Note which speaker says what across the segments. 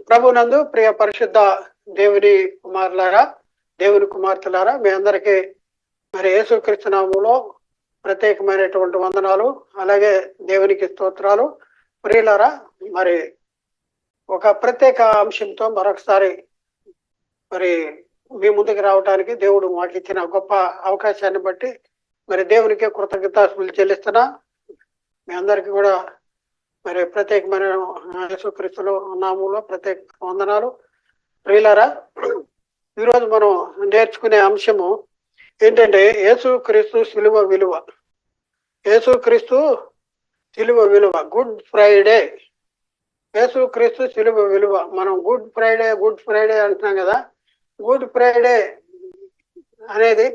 Speaker 1: ప్రభునందు ప్రియ పరిశుద్ధ దేవుని కుమారులారా, దేవుని కుమార్తెలారా, మీ అందరికీ మరి యేసుక్రీస్తు నామములో ప్రత్యేకమైనటువంటి వందనాలు, అలాగే దేవునికి స్తోత్రాలు. ప్రియులారా, మరి ఒక ప్రత్యేక అంశంతో మరొకసారి మరి మీ ముందుకు రావడానికి దేవుడు మాకు ఇచ్చిన గొప్ప అవకాశాన్ని బట్టి మరి దేవునికి కృతజ్ఞతాస్తుతులు చెల్లిస్తున్నా. మీ అందరికీ కూడా మరి ప్రత్యేకమైన యేసుక్రీస్తులో నామములో ప్రత్యేక వందనాలు. ప్రియులారా, ఈరోజు మనం నేర్చుకునే అంశము ఏంటంటే యేసుక్రీస్తు శిలువ విలువ. యేసుక్రీస్తు శిలువ విలువ, గుడ్ ఫ్రైడే. యేసుక్రీస్తు శిలువ విలువ. మనం గుడ్ ఫ్రైడే అంటున్నాం కదా. గుడ్ ఫ్రైడే అనేది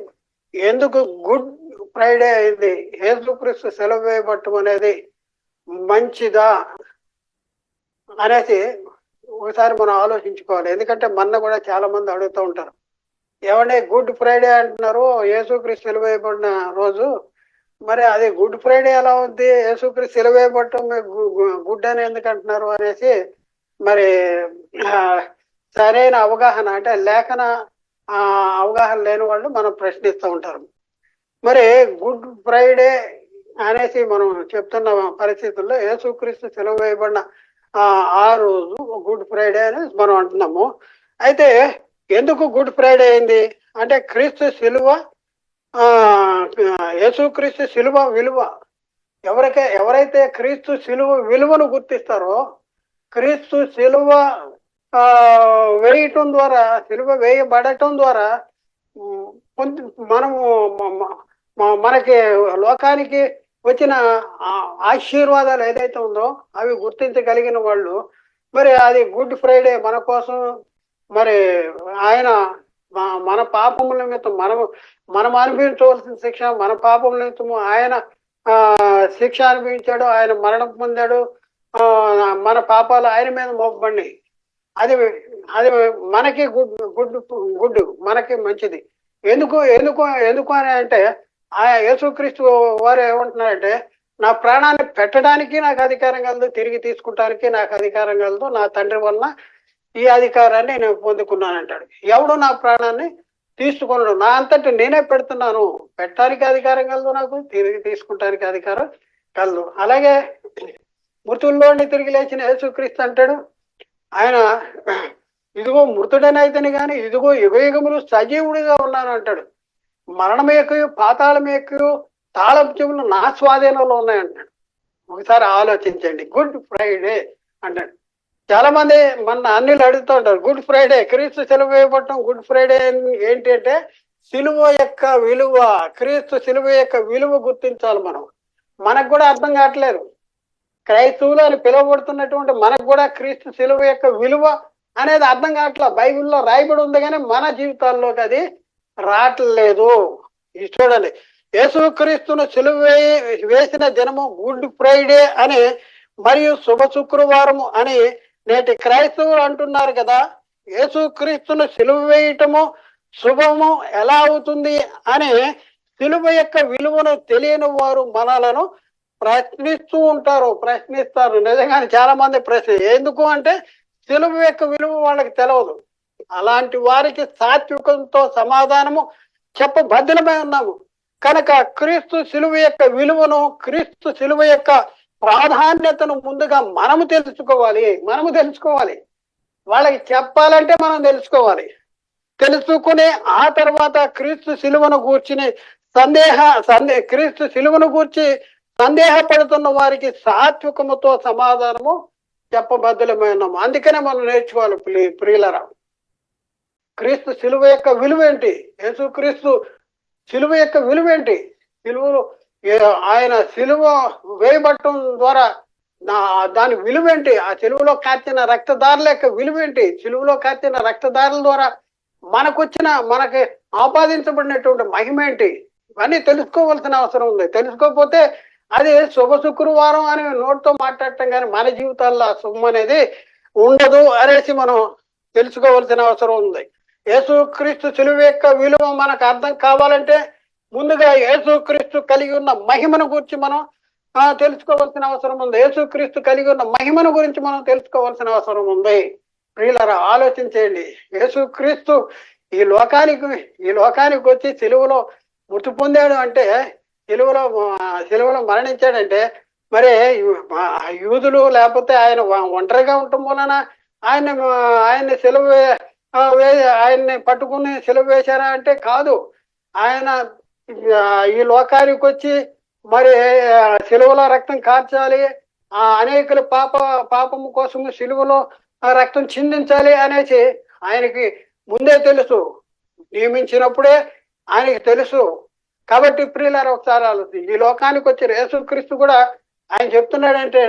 Speaker 1: ఎందుకు గుడ్ ఫ్రైడే అయింది, యేసుక్రీస్తు సెలవు వేయబట్టం అనేది మంచిదా అనేసి ఒకసారి మనం ఆలోచించుకోవాలి. ఎందుకంటే మన కూడా చాలా మంది అడుగుతూ ఉంటారు, ఏమంటే గుడ్ ఫ్రైడే అంటున్నారు, యేసుక్రీస్తు సెలవు వేయబడిన రోజు, మరి అది గుడ్ ఫ్రైడే ఎలా ఉంది, యేసుక్రీస్తు సెలవు వేయబట్టం గుడ్ అని ఎందుకు అంటున్నారు అనేసి మరి సరైన అవగాహన అంటే లేఖన అవగాహన లేని వాళ్ళు మనం ప్రశ్నిస్తూ ఉంటారు. మరి గుడ్ ఫ్రైడే అనేసి మనం చెప్తున్న పరిస్థితుల్లో యేసుక్రీస్తు సెలవు వేయబడిన ఆ రోజు గుడ్ ఫ్రైడే అని మనం అంటున్నాము. అయితే ఎందుకు గుడ్ ఫ్రైడే అయింది అంటే క్రీస్తు శిలువ, యేసుక్రీస్తు శిలువ విలువ. ఎవరైతే క్రీస్తు శిలువ విలువను గుర్తిస్తారో, క్రీస్తు శిలువ వేయటం ద్వారా, శిలువ వేయబడటం ద్వారా మనము మనకి లోకానికి వచ్చిన ఆశీర్వాదాలు ఏదైతే ఉందో అవి గుర్తించగలిగిన వాళ్ళు మరి అది గుడ్ ఫ్రైడే మన కోసం. మరి ఆయన మన పాపముల నిమిత్తం మనం అనుభవించవలసిన శిక్ష, మన పాపముల నిమిత్తము ఆయన శిక్ష అనుభవించాడు, ఆయన మరణం పొందాడు, మన పాపాలు ఆయన మీద మోపబడినాయి. అది మనకి గుడ్ మనకి మంచిది. ఎందుకు అని అంటే ఆ యేసుక్రీస్తు వారు ఏమంటున్నారంటే, నా ప్రాణాన్ని పెట్టడానికి నాకు అధికారం కలదు, తిరిగి తీసుకుంటానికి నాకు అధికారం కలదు, నా తండ్రి వలన ఈ అధికారాన్ని నేను పొందుకున్నానంటాడు. ఎవడు నా ప్రాణాన్ని తీసుకున్నాడు, నా అంతటి నేనే పెడుతున్నాను, పెట్టడానికి అధికారం కలదు, నాకు తిరిగి తీసుకుంటానికి అధికారం కలదు. అలాగే మృతుల్లోని తిరిగి లేచిన యేసుక్రీస్తు అంటాడు, ఆయన ఇదిగో మృతుడనైతేనే కానీ ఇదిగో యుగయుగములు సజీవుడిగా ఉన్నాను అంటాడు. మరణం ఎక్కువ, పాతాళం ఎక్కువ, తాళం చెవులు నా స్వాధీనంలో ఉన్నాయంటాడు. ఒకసారి ఆలోచించండి. గుడ్ ఫ్రైడే అంటాడు. చాలా మంది మన అన్నిలు అడుగుతూ ఉంటారు, గుడ్ ఫ్రైడే క్రీస్తు సెలవు వేయబడటం గుడ్ ఫ్రైడే ఏంటి అంటే సిలువ యొక్క విలువ, క్రీస్తు సిలువ యొక్క విలువ గుర్తించాలి. మనకు కూడా అర్థం కావట్లేదు. క్రైస్తవులు అని పిలువబడుతున్నటువంటి మనకు కూడా క్రీస్తు సిలువ యొక్క విలువ అనేది అర్థం కావట్లేదు. బైబిల్లో రాయబడి ఉంది కానీ మన జీవితాల్లోకి అది రావట్లేదు. ఇది చూడండి, యేసుక్రీస్తును సిలువ వేసిన దినము గుడ్ ఫ్రైడే అని మరియు శుభ శుక్రవారము అని నేటి క్రైస్తవులు అంటున్నారు కదా. యేసుక్రీస్తును సిలువ వేయటము శుభము ఎలా అవుతుంది అని సిలువ యొక్క విలువను తెలియని వారు మనలను ప్రశ్నిస్తారు. నిజంగానే చాలా మంది ప్రశ్న. ఎందుకు అంటే సిలువ యొక్క విలువ వాళ్ళకి తెలియదు. అలాంటి వారికి సాత్వికంతో సమాధానము చెప్పబద్ధమై ఉన్నాము. కనుక క్రీస్తు సిలువ యొక్క విలువను, క్రీస్తు సిలువ యొక్క ప్రాధాన్యతను ముందుగా మనము తెలుసుకోవాలి. వాళ్ళకి చెప్పాలంటే మనం తెలుసుకుని ఆ తర్వాత క్రీస్తు సిలువను గూర్చి క్రీస్తు సిలువను గూర్చి సందేహపడుతున్న వారికి సాత్వికముతో సమాధానము చెప్పబద్ధమై ఉన్నాము. అందుకనే మనం నేర్చుకోవాలి. ప్రియులరా, క్రీస్తు సిలువ యొక్క విలువ ఏంటి, యేసుక్రీస్తు సిలువ యొక్క విలువ ఏంటి, ఆయన సిలువ వేయబట్టం ద్వారా దాని విలువ ఏంటి, ఆ సిలువలో కార్చిన రక్తదారుల యొక్క విలువ ఏంటి, సిలువలో కార్చిన రక్తదారుల ద్వారా మనకి ఆపాదించబడినటువంటి మహిమ ఏంటి, ఇవన్నీ తెలుసుకోవాల్సిన అవసరం ఉంది. తెలుసుకోకపోతే అది శుభ శుక్రవారం అని నోటితో మాట్లాడటం కానీ మన జీవితాల్లో ఆ శుభం అనేది ఉండదు అనేసి మనం తెలుసుకోవాల్సిన అవసరం ఉంది. యేసుక్రీస్తు సిలువ యొక్క విలువ మనకు అర్థం కావాలంటే ముందుగా యేసుక్రీస్తు కలిగి ఉన్న మహిమను గురించి మనం తెలుసుకోవాల్సిన అవసరం ఉంది. యేసుక్రీస్తు కలిగి ఉన్న మహిమను గురించి మనం తెలుసుకోవాల్సిన అవసరం ఉంది. ప్రియులారా ఆలోచించేయండి. యేసుక్రీస్తు ఈ లోకానికి ఈ లోకానికి వచ్చి సిలువలో మృతి పొందాడు అంటే, సిలువలో సిలువలో మరణించాడంటే, మరి యూదులు లేకపోతే ఆయన ఒంటరిగా ఉండటం వలన ఆయన ఆయన్ని సిలువ ఆయన్ని పట్టుకుని సిలువ వేశారా అంటే కాదు. ఆయన ఈ లోకానికి వచ్చి మరి సిలువలో రక్తం కార్చాలి, అనేకుల పాపము కోసము సిలువలో రక్తం చిందించాలి అనేసి ఆయనకి ముందే తెలుసు. నియమించినప్పుడే ఆయనకి తెలుసు. కాబట్టి ప్రియులారా ఒకసారి ఆలోచి, ఈ లోకానికి వచ్చి యేసుక్రీస్తు కూడా ఆయన చెప్తున్నాడంటే,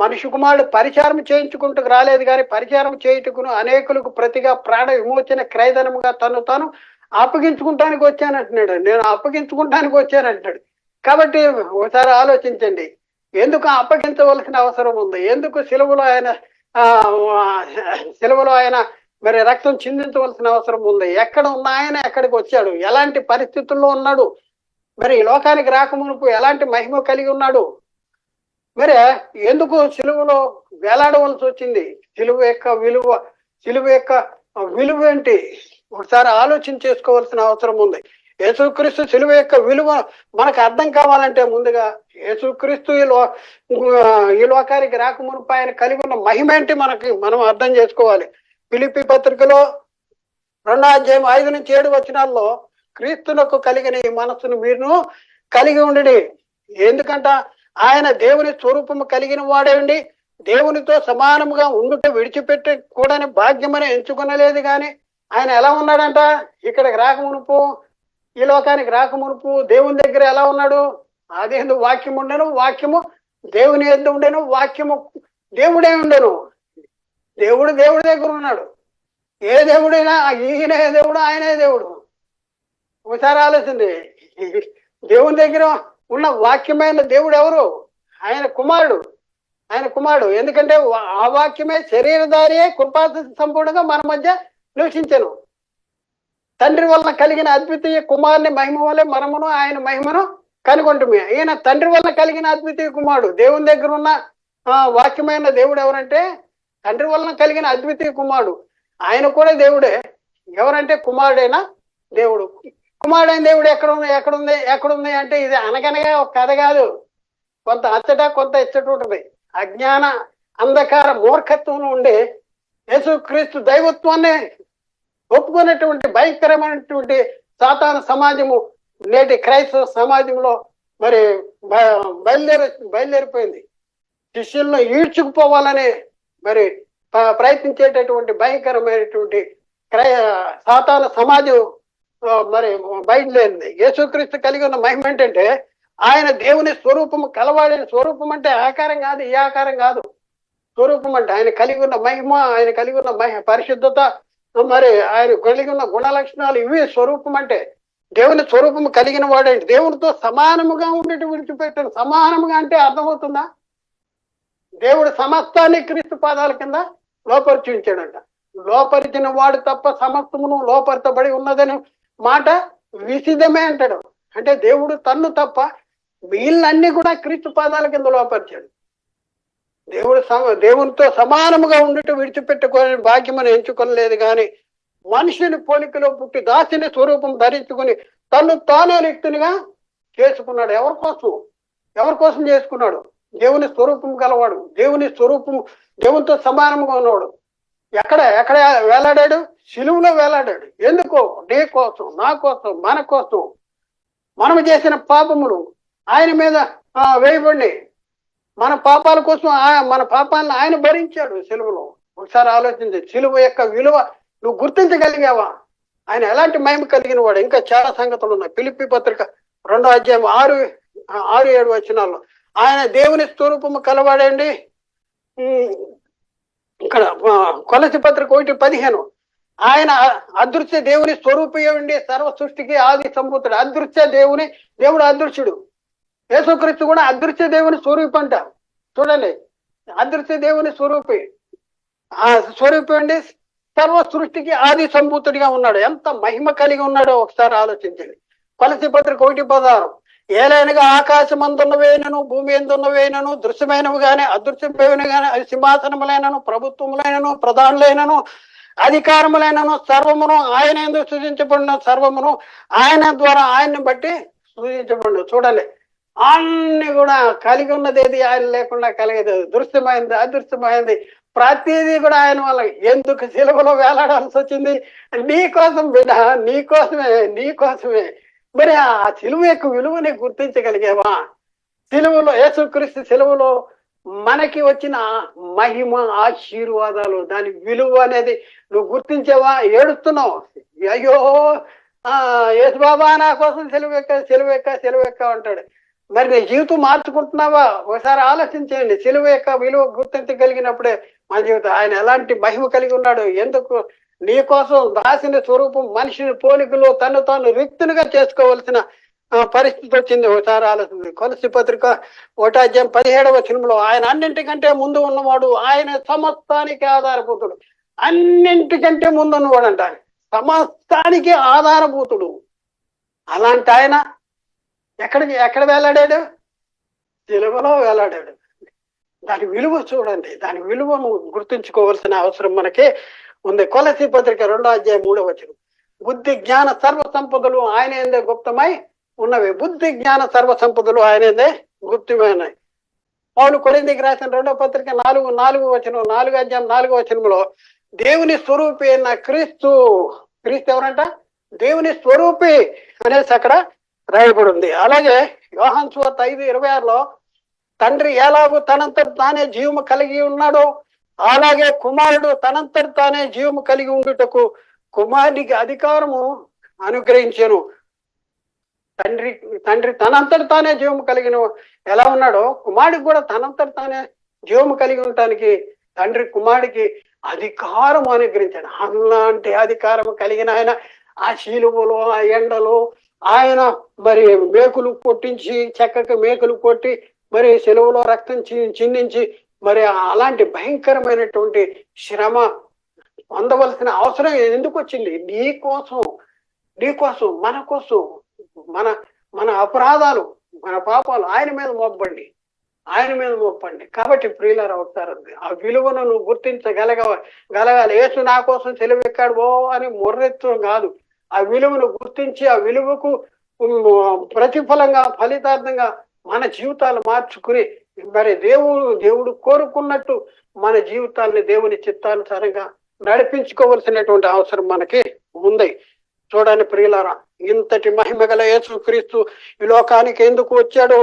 Speaker 1: మనిషి కుమారుడు పరిచారం చేయించుకుంటూ రాలేదు కానీ పరిచారం చేయుటకును అనేకులకు ప్రతిగా ప్రాణ విమోచన క్రయధనముగా తను తాను అప్పగించుకుంటానికి వచ్చానంటున్నాడు. నేను అప్పగించుకుంటానికి వచ్చానంటున్నాడు. కాబట్టి ఒకసారి ఆలోచించండి, ఎందుకు అప్పగించవలసిన అవసరం ఉంది? ఎందుకు సిలువలో ఆయన మరి రక్తం చిందించవలసిన అవసరం ఉంది? ఎక్కడ ఉన్న ఆయన ఎక్కడికి వచ్చాడు? ఎలాంటి పరిస్థితుల్లో ఉన్నాడు? మరి ఈ లోకానికి రాకమునుపు ఎలాంటి మహిమ కలిగి ఉన్నాడు? మరి ఎందుకు సిలువలో వేలాడవలసి వచ్చింది? సిలువ యొక్క విలువ ఏంటి? ఒకసారి ఆలోచన చేసుకోవాల్సిన అవసరం ఉంది. యేసుక్రీస్తు సిలువ యొక్క విలువ మనకు అర్థం కావాలంటే ముందుగా యేసుక్రీస్తు ఈ లోకానికి రాకమునుపు ఆయన కలిగి ఉన్న మహిమ ఏంటి మనం అర్థం చేసుకోవాలి. ఫిలిప్పీ పత్రికలో 2:5-7 క్రీస్తునకు కలిగిన ఈ మనస్సును మీరు కలిగి ఉండి, ఎందుకంట ఆయన దేవుని స్వరూపము కలిగిన వాడేండి, దేవునితో సమానముగా ఉండుట విడిచిపెట్టి కూడాని భాగ్యమని ఎంచుకునలేదు. కానీ ఆయన ఎలా ఉన్నాడంట? ఇక్కడికి రాకమునుపు, ఈ లోకానికి రాకమునుపు దేవుని దగ్గర ఎలా ఉన్నాడు? అదే వాక్యం ఉండను, వాక్యము దేవుని ఎందు ఉండేను, వాక్యము దేవుడే ఉండను. దేవుడి దగ్గర ఉన్నాడు. ఏ దేవుడైనా ఈయనే దేవుడు, ఆయనే దేవుడు. ఒకసారి ఆలోచింది, దేవుని దగ్గర ఉన్న వాక్యమైన దేవుడు ఎవరు? ఆయన కుమారుడు. ఎందుకంటే ఆ వాక్యమే శరీరధారియే కృపా సంపూర్ణంగా మన మధ్య నివసించను. తండ్రి వలన కలిగిన అద్వితీయ కుమారుని మహిమ వల్లే మనమును ఆయన మహిమను కనుగొంటుమే. ఈయన తండ్రి వలన కలిగిన అద్వితీయ కుమారుడు. దేవుని దగ్గర ఉన్న వాక్యమైన దేవుడు ఎవరంటే తండ్రి వలన కలిగిన అద్వితీయ కుమారుడు. ఆయన కూడా దేవుడే. ఎవరంటే కుమారుడైన దేవుడు. కుమారుడైన దేవుడు ఎక్కడుంది అంటే ఇది అనగనగా ఒక కథ కాదు. కొంత అచ్చట కొంత ఇచ్చట ఉంటుంది. అజ్ఞాన అంధకార మూర్ఖత్వంలో ఉండి యేసుక్రీస్తు దైవత్వాన్ని ఒప్పుకునేటువంటి భయంకరమైనటువంటి సాతాను సమాజము నేటి క్రైస్తవ సమాజంలో మరి బయలుదేరిపోయింది. శిష్యులను ఈడ్చుకుపోవాలని మరి ప్రయత్నించేటటువంటి భయంకరమైనటువంటి సాతాను సమాజం మరి బయలుదేరింది. యేసుక్రీస్తు కలిగి ఉన్న మహిమ ఏంటంటే ఆయన దేవుని స్వరూపము కలవాడిన స్వరూపం అంటే ఆకారం కాదు, ఈ ఆకారం కాదు. స్వరూపం అంటే ఆయన కలిగి ఉన్న మహిమ, ఆయన కలిగి ఉన్న పరిశుద్ధత, మరి ఆయన కలిగి ఉన్న గుణ లక్షణాలు, ఇవి స్వరూపం అంటే. దేవుని స్వరూపము కలిగిన వాడంటే దేవునితో సమానముగా ఉండేటి విడిచిపెట్టాను. సమానముగా అంటే అర్థమవుతుందా? దేవుడు సమస్తాన్ని క్రీస్తు పాదాల కింద లోపరిచి ఉంచాడంట. లోపరిచిన వాడు తప్ప సమస్తమును లోపరచబడి ఉన్నదని మాట విసిదమే అంటాడు. అంటే దేవుడు తన్ను తప్ప వీళ్ళన్నీ కూడా క్రీస్తు పాదాల కింద లోపరిచాడు. దేవునితో సమానముగా ఉండేట్టు విడిచిపెట్టుకోని భాగ్యమని ఎంచుకోలేదు. కానీ మనిషిని పోలికలో పుట్టి దాసిని స్వరూపం ధరించుకుని తను తానే రిక్తునిగా చేసుకున్నాడు. ఎవరి కోసం చేసుకున్నాడు? దేవుని స్వరూపం గలవాడు, దేవునితో సమానంగా ఉన్నవాడు. ఎక్కడ వేలాడాడు? సిలువలో వేలాడాడు. ఎందుకో? నీ కోసం, నా కోసం, మన కోసం. మనం చేసిన పాపములు ఆయన మీద వేయబడి మన పాపాల కోసం మన పాపాలను ఆయన భరించాడు సిలువలో. ఒకసారి ఆలోచించి సిలువ యొక్క విలువ నువ్వు గుర్తించగలిగావా? ఆయన ఎలాంటి మహిమ కలిగిన వాడు? ఇంకా చాలా సంగతులు ఉన్నాయి. ఫిలిప్పీ పత్రిక 2:6-7 ఆయన దేవుని స్వరూపము కలవాడండి. ఇక్కడ కొలసి పత్రిక 1:15 ఆయన అదృశ్య దేవుని స్వరూపండి, సర్వ సృష్టికి ఆది సంభూతుడు. దేవుడు అదృశ్యుడు. యేసుక్రీస్తు కూడా అదృశ్య దేవుని స్వరూపం అంట. చూడండి, అదృశ్య దేవుని స్వరూపండి, సర్వ సృష్టికి ఆది సంభూతుడిగా ఉన్నాడు. ఎంత మహిమ కలిగి ఉన్నాడో ఒకసారి ఆలోచించండి. కొలసి పత్రిక 1:16 ఏలైనగా ఆకాశమందున్నవేనను భూమి ఎందున్నవేనను దృశ్యమైనవి గాని అదృశ్యమైనవి గాని అది సింహాసనములైనను ప్రభుత్వములైనను ప్రధానులైనను అధికారములైనను సర్వమును ఆయన ఎందుకు సృజించబడిన సర్వమును ఆయన ద్వారా ఆయన్ని బట్టి సృజించబడి చూడాలి. అన్ని కూడా కలిగి ఉన్నది ఏది ఆయన లేకుండా కలిగేది, దృశ్యమైంది అదృశ్యమైంది ప్రతిదీ కూడా ఆయన వల్ల. ఎందుకు సిలువలో వేలాడాల్సి వచ్చింది? నీ కోసం బిడ్డ, నీ కోసమే. మరి ఆ సిలువ యొక్క విలువని గుర్తించగలిగేవా? సిలువలో యేసుక్రీస్తు సిలువలో మనకి వచ్చిన మహిమ ఆశీర్వాదాలు, దాని విలువ అనేది నువ్వు గుర్తించావా? ఏడుస్తున్నావు, అయ్యో యేసు బాబా నా కోసం సెలువెక్క అంటాడు. మరి నీ జీవితం మార్చుకుంటున్నావా? ఒకసారి ఆలోచించేయండి. సిలువ యొక్క విలువ గుర్తించగలిగినప్పుడే మన జీవితం. ఆయన ఎలాంటి మహిమ కలిగి ఉన్నాడు, ఎందుకు నీ కోసం దాసిన స్వరూపం మనిషిని పోలికలో తను తాను రిక్తునిగా చేసుకోవాల్సిన పరిస్థితి వచ్చింది. ఒకసారి ఆలోచించింది. కొలసి పత్రిక 1:17 ఆయన అన్నింటికంటే ముందు ఉన్నవాడు, ఆయన సమస్తానికి ఆధారభూతుడు. అన్నింటికంటే ముందు ఉన్నవాడు అంట, సమస్తానికి ఆధారభూతుడు. అలాంటి ఆయన ఎక్కడ వేలాడాడు? సిలువలో వేలాడాడు. దాని విలువ చూడండి, దాని విలువను గుర్తుంచుకోవాల్సిన అవసరం మనకి ఉంది. కొలసి పత్రిక 2:3 బుద్ధి జ్ఞాన సర్వ సంపదలు ఆయన ఏందే గుప్తమై ఉన్నవి. బుద్ధి జ్ఞాన సర్వ సంపదలు ఆయన ఏందే గుప్తమైనవి. పౌలు కొరింథీయులకు రాసిన 2వ పత్రిక 4:4 దేవుని స్వరూపి అయిన క్రీస్తు ఎవరంట? దేవుని స్వరూపి అనేసి అక్కడ రాయబడి ఉంది. అలాగే యోహాను సువార్త 5:26 తండ్రి ఎలాగో తనంతట తానే జీవము కలిగి ఉన్నాడో అలాగే కుమారుడు తనంతట తానే జీవము కలిగి ఉండుటకు కుమారుడికి అధికారము అనుగ్రహించెను. తండ్రి తనంతట తానే జీవము కలిగిన ఎలా ఉన్నాడో కుమారుడికి కూడా తనంతట తానే జీవము కలిగి ఉండటానికి తండ్రి కుమారుడికి అధికారం అనుగ్రహించాడు. అలాంటి అధికారం కలిగిన ఆయన ఆ శిలువలో ఆ ఎండలో ఆయన మరి మేకులు కొట్టించి చక్కగా మేకులు కొట్టి మరి శిలువలో రక్తం చిందించి మరి అలాంటి భయంకరమైనటువంటి శ్రమ పొందవలసిన అవసరం ఎందుకు వచ్చింది? నీ కోసం మన కోసం మన అపరాధాలు మన పాపాలు ఆయన మీద మోపండి. కాబట్టి ప్రియులారా అవుతారు. ఆ విలువను నువ్వు గుర్తించగలగాలి. యేసు నా కోసం సెలవెక్కాడు ఓ అని మొర్రెత్తడం కాదు. ఆ విలువను గుర్తించి ఆ విలువకు ప్రతిఫలంగా ఫలితార్థంగా మన జీవితాలు మార్చుకుని మరి దేవుడు కోరుకున్నట్టు మన జీవితాలని దేవుని చిత్తానుసారంగా నడిపించుకోవలసినటువంటి అవసరం మనకి ఉంది. చూడండి ప్రియులారా, ఇంతటి మహిమ గల యేసుక్రీస్తు ఈ లోకానికి ఎందుకు వచ్చాడు?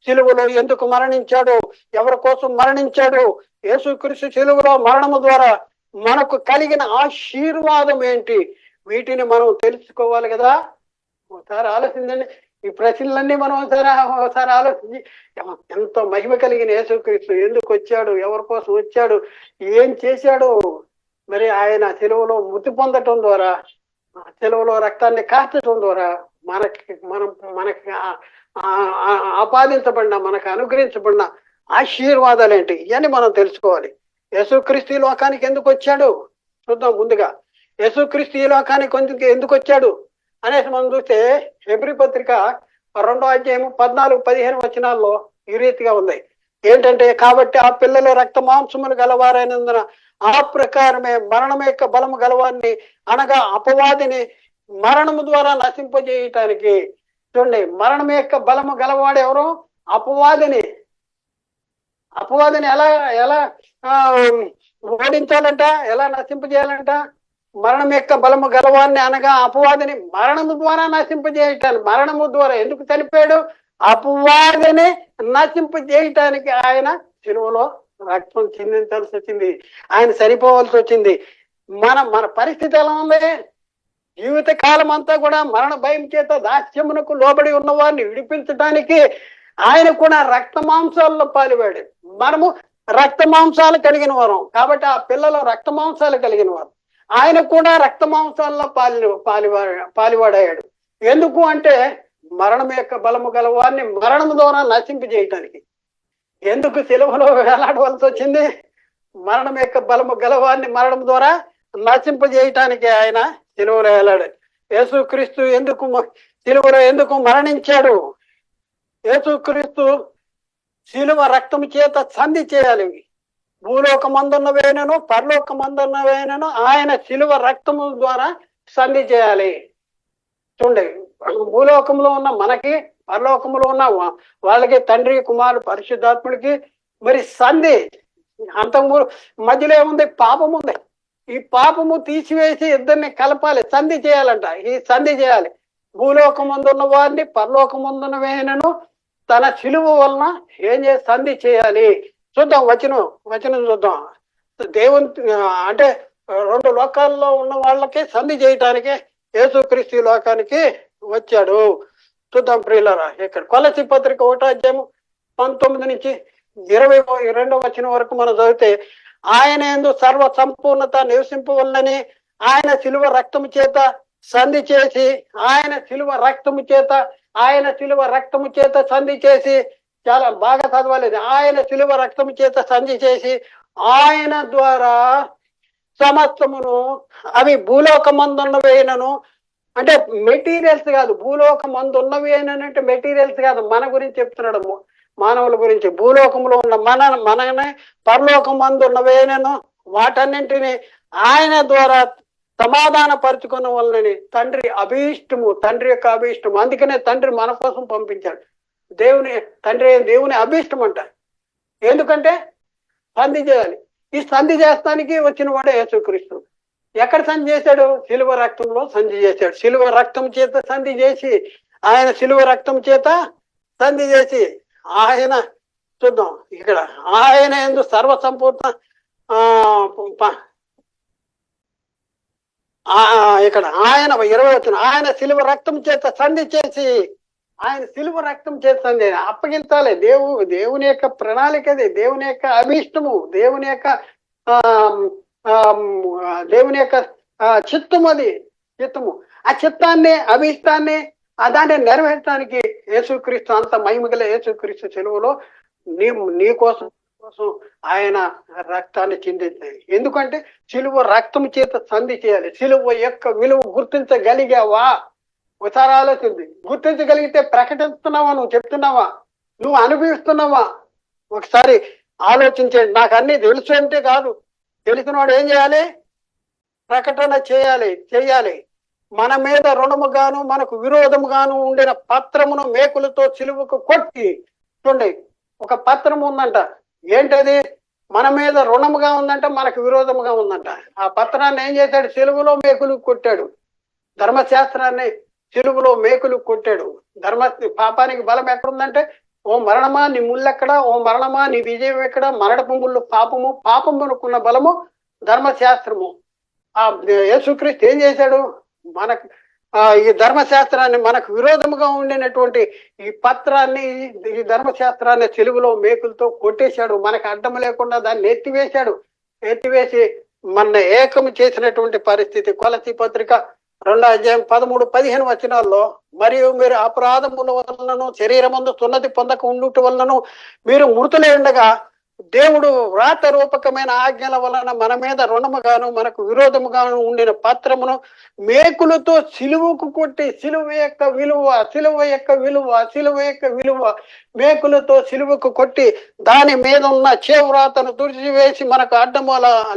Speaker 1: సిలువలో ఎందుకు మరణించాడు? ఎవరి కోసం మరణించాడు? యేసుక్రీస్తు సిలువలో మరణము ద్వారా మనకు కలిగిన ఆశీర్వాదం ఏంటి? వీటిని మనం తెలుసుకోవాలి కదా. ఒకసారి ఆలోచించండి. ఈ ప్రశ్నలన్నీ మనం ఒకసారి ఆలోచించి ఎంతో మహిమ కలిగిన యేసుక్రీస్తు ఎందుకు వచ్చాడు? ఎవరి కోసం వచ్చాడు? ఏం చేశాడు? మరి ఆయన సిలువలో మృతి పొందటం ద్వారా, సిలువలో రక్తాన్ని కార్చడం ద్వారా మనకి ఆపాదించబడిన మనకు అనుగ్రహించబడిన ఆశీర్వాదాలు ఏంటి? ఇవన్నీ మనం తెలుసుకోవాలి. యేసుక్రీస్తు ఈ లోకానికి ఎందుకు వచ్చాడు చూద్దాం. ముందుగా యేసుక్రీస్తు ఈ లోకానికి ఎందుకు వచ్చాడు అనేసి మనం చూస్తే హెబ్రీ పత్రిక 2:14-15 ఈ రీతిగా ఉంది. ఏంటంటే, కాబట్టి ఆ పిల్లలు రక్త మాంసములు గలవారైనందున ఆ ప్రకారమే మరణం యొక్క బలము గలవారిని అనగా అపవాదిని మరణము ద్వారా నశింపజేయటానికి. చూడండి, మరణం యొక్క బలము గలవాడు ఎవరు? అపవాదిని ఎలా ఓడించాలంట, ఎలా నశింపజేయాలంట? మరణం యొక్క బలము గలవాన్ని అనగా అపవాదిని మరణము ద్వారా నశింపజేయటానికి. మరణము ద్వారా ఎందుకు చనిపోయాడు? అపవాదిని నశింపజేయటానికి ఆయన సిలువలో రక్తం చిందించాల్సి వచ్చింది. ఆయన సరిపోవాల్సి వచ్చింది. మన పరిస్థితి ఎలా ఉంది? జీవిత కాలం అంతా కూడా మరణ భయం చేత దాస్యమునకు లోబడి ఉన్న వారిని విడిపించడానికి ఆయన కూడా రక్త మాంసాల్లో పాలివాడు. మనము రక్త మాంసాలు కలిగిన వారం కాబట్టి ఆ పిల్లలు రక్త మాంసాలు కలిగిన వారు. ఆయన కూడా రక్త మాంసాల్లో పాలివాడయ్యాడు. ఎందుకు అంటే మరణం యొక్క బలము గల వారిని మరణం ద్వారా నశింపజేయటానికి. ఎందుకు సిలువలో వేలాడవలసి వచ్చింది? మరణం యొక్క బలము గలవారిని మరణం ద్వారా నశింపజేయటానికి ఆయన సిలువలో వేలాడు. యేసుక్రీస్తు సిలువలో ఎందుకు మరణించాడు? యేసుక్రీస్తు శిలువ రక్తము చేత సంధి చేయాలి. భూలోకమందున్నవేనను పరలోకమందున్నవేనను ఆయన శిలువ రక్తము ద్వారా సంధి చేయాలి. చూడండి, భూలోకంలో ఉన్న మనకి, పరలోకంలో ఉన్న వాళ్ళకి, తండ్రి కుమారు పరిశుద్ధాత్ముడికి మరి సంధి. అంతకు మధ్యలో ఏముంది? పాపం ఉంది. ఈ పాపము తీసివేసి ఇద్దరిని కలపాలి, సంధి చేయాలంట. ఈ సంధి చేయాలి. భూలోకమందున్న వారిని పరలోకమందున్న వేనను తన శిలువ వలన ఏం చేసి సంధి చేయాలి. చూద్దాం, వచనం చూద్దాం. దేవుని అంటే రెండు లోకాల్లో ఉన్న వాళ్ళకి సంధి చేయటానికి యేసుక్రీస్తు లోకానికి వచ్చాడు. చూద్దాం ప్రియులారా, ఇక్కడ కొలసి పత్రిక 1వ అధ్యాయం 19 నుంచి 22వ వచనం వరకు మనం చదివితే, ఆయన యందు సర్వ సంపూర్ణత నివసింపవలనని ఆయన శిలువ రక్తము చేత సంధి చేసి, ఆయన శిలువ రక్తము చేత సంధి చేసి, చాలా బాగా చదవాలి. ఆయన శిలువ రక్తము చేత సంధి చేసి ఆయన ద్వారా సమస్తమును, అవి భూలోకమందున్నవేనను అంటే మెటీరియల్స్ కాదు, భూలోకమందున్నవి అంటే మెటీరియల్స్ కాదు, మన గురించి చెప్తున్నాడు, మానవుల గురించి. భూలోకంలో ఉన్న మననే పరలోకమందున్నవేనను వాటన్నింటినీ ఆయన ద్వారా సమాధాన పరుచుకున్న వలనని తండ్రి యొక్క అభీష్టము. అందుకనే తండ్రి మన కోసం పంపించాడు. దేవుని అభీష్టం అంట. ఎందుకంటే సంధి చేయాలి. ఈ సంధి చేస్తానికి వచ్చిన వాడే యేసుక్రీస్తు. ఎక్కడ సంధి చేశాడు? శిలువ రక్తంలో సంధి చేశాడు. శిలువ రక్తం చేత సంధి చేసి, ఆయన శిలువ రక్తం చేత సంధి చేసి, ఆయన చూద్దాం ఇక్కడ, ఆయన యందు సర్వసంపూర్ణ ఇక్కడ ఆయన 20వ వచనం, ఆయన శిలువ రక్తం చేత సంధి చేసి, ఆయన శిలువ రక్తం చేత సంధి అప్పగించాలి. దేవుని యొక్క ప్రణాళిక అది, దేవుని యొక్క అభీష్టము, దేవుని యొక్క చిత్తము. ఆ చిత్తాన్ని, అభీష్టాన్ని దాన్ని నెరవేర్చడానికి యేసుక్రీస్తు, అంత మహిమగల యేసుక్రీస్తు శిలువలో నీ కోసం ఆయన రక్తాన్ని చిందించాలి. ఎందుకంటే శిలువ రక్తం చేత సంధి చేయాలి. శిలువ యొక్క విలువ గుర్తించగలిగావా? ఒకసారి ఆలోచింది. గుర్తించగలిగితే ప్రకటిస్తున్నావా? నువ్వు చెప్తున్నావా? నువ్వు అనుభవిస్తున్నావా? ఒకసారి ఆలోచించండి. నాకు అన్ని తెలుసు అంటే కాదు, తెలిసిన వాడు ఏం చేయాలి? ప్రకటన చేయాలి. మన మీద రుణముగాను మనకు విరోధముగాను ఉండిన పత్రమును మేకులతో సిలువకు కొట్టి. చూడండి, ఒక పత్రం ఉందంట. ఏంటది? మన మీద రుణముగా ఉందంట, మనకు విరోధముగా ఉందంట. ఆ పత్రాన్ని ఏం చేశాడు? సిలువలో మేకులు కొట్టాడు. ధర్మశాస్త్రాన్ని సిలువలో మేకులు కొట్టాడు. పాపానికి బలం ఎక్కడుందంటే, ఓ మరణమా నీ ముళ్ళెక్కడ, ఓ మరణమా నీ విజయం ఎక్కడ? మరణపు ముళ్ళు పాపమునుకున్న బలము ధర్మశాస్త్రము. ఆ యేసుక్రీస్తు ఏం చేశాడు? మనకు ఈ ధర్మశాస్త్రాన్ని, మనకు విరోధముగా ఉండినటువంటి ఈ పత్రాన్ని, ఈ ధర్మశాస్త్రాన్ని సిలువలో మేకులతో కొట్టేశాడు. మనకు అడ్డం లేకుండా దాన్ని ఎత్తివేసి మన ఏకము చేసినటువంటి పరిస్థితి. కొలసి పత్రిక 2వ అధ్యాయం 13-15 వచనాల్లో, మరియు మీరు అపరాధముల వలనను శరీరమందు సున్నతి పొందక ఉండుట వలనను మీరు మృతులై ఉండగా దేవుడు వ్రాత రూపకమైన ఆజ్ఞల వలన మన మీద రుణముగాను మనకు విరోధముగాను ఉండిన పత్రమును మేకులతో సిలువకు కొట్టి, సిలువ యొక్క విలువ మేకులతో సిలువకు కొట్టి, దాని మీద ఉన్న చేవ్రాతను తుడిచివేసి, మనకు అడ్డము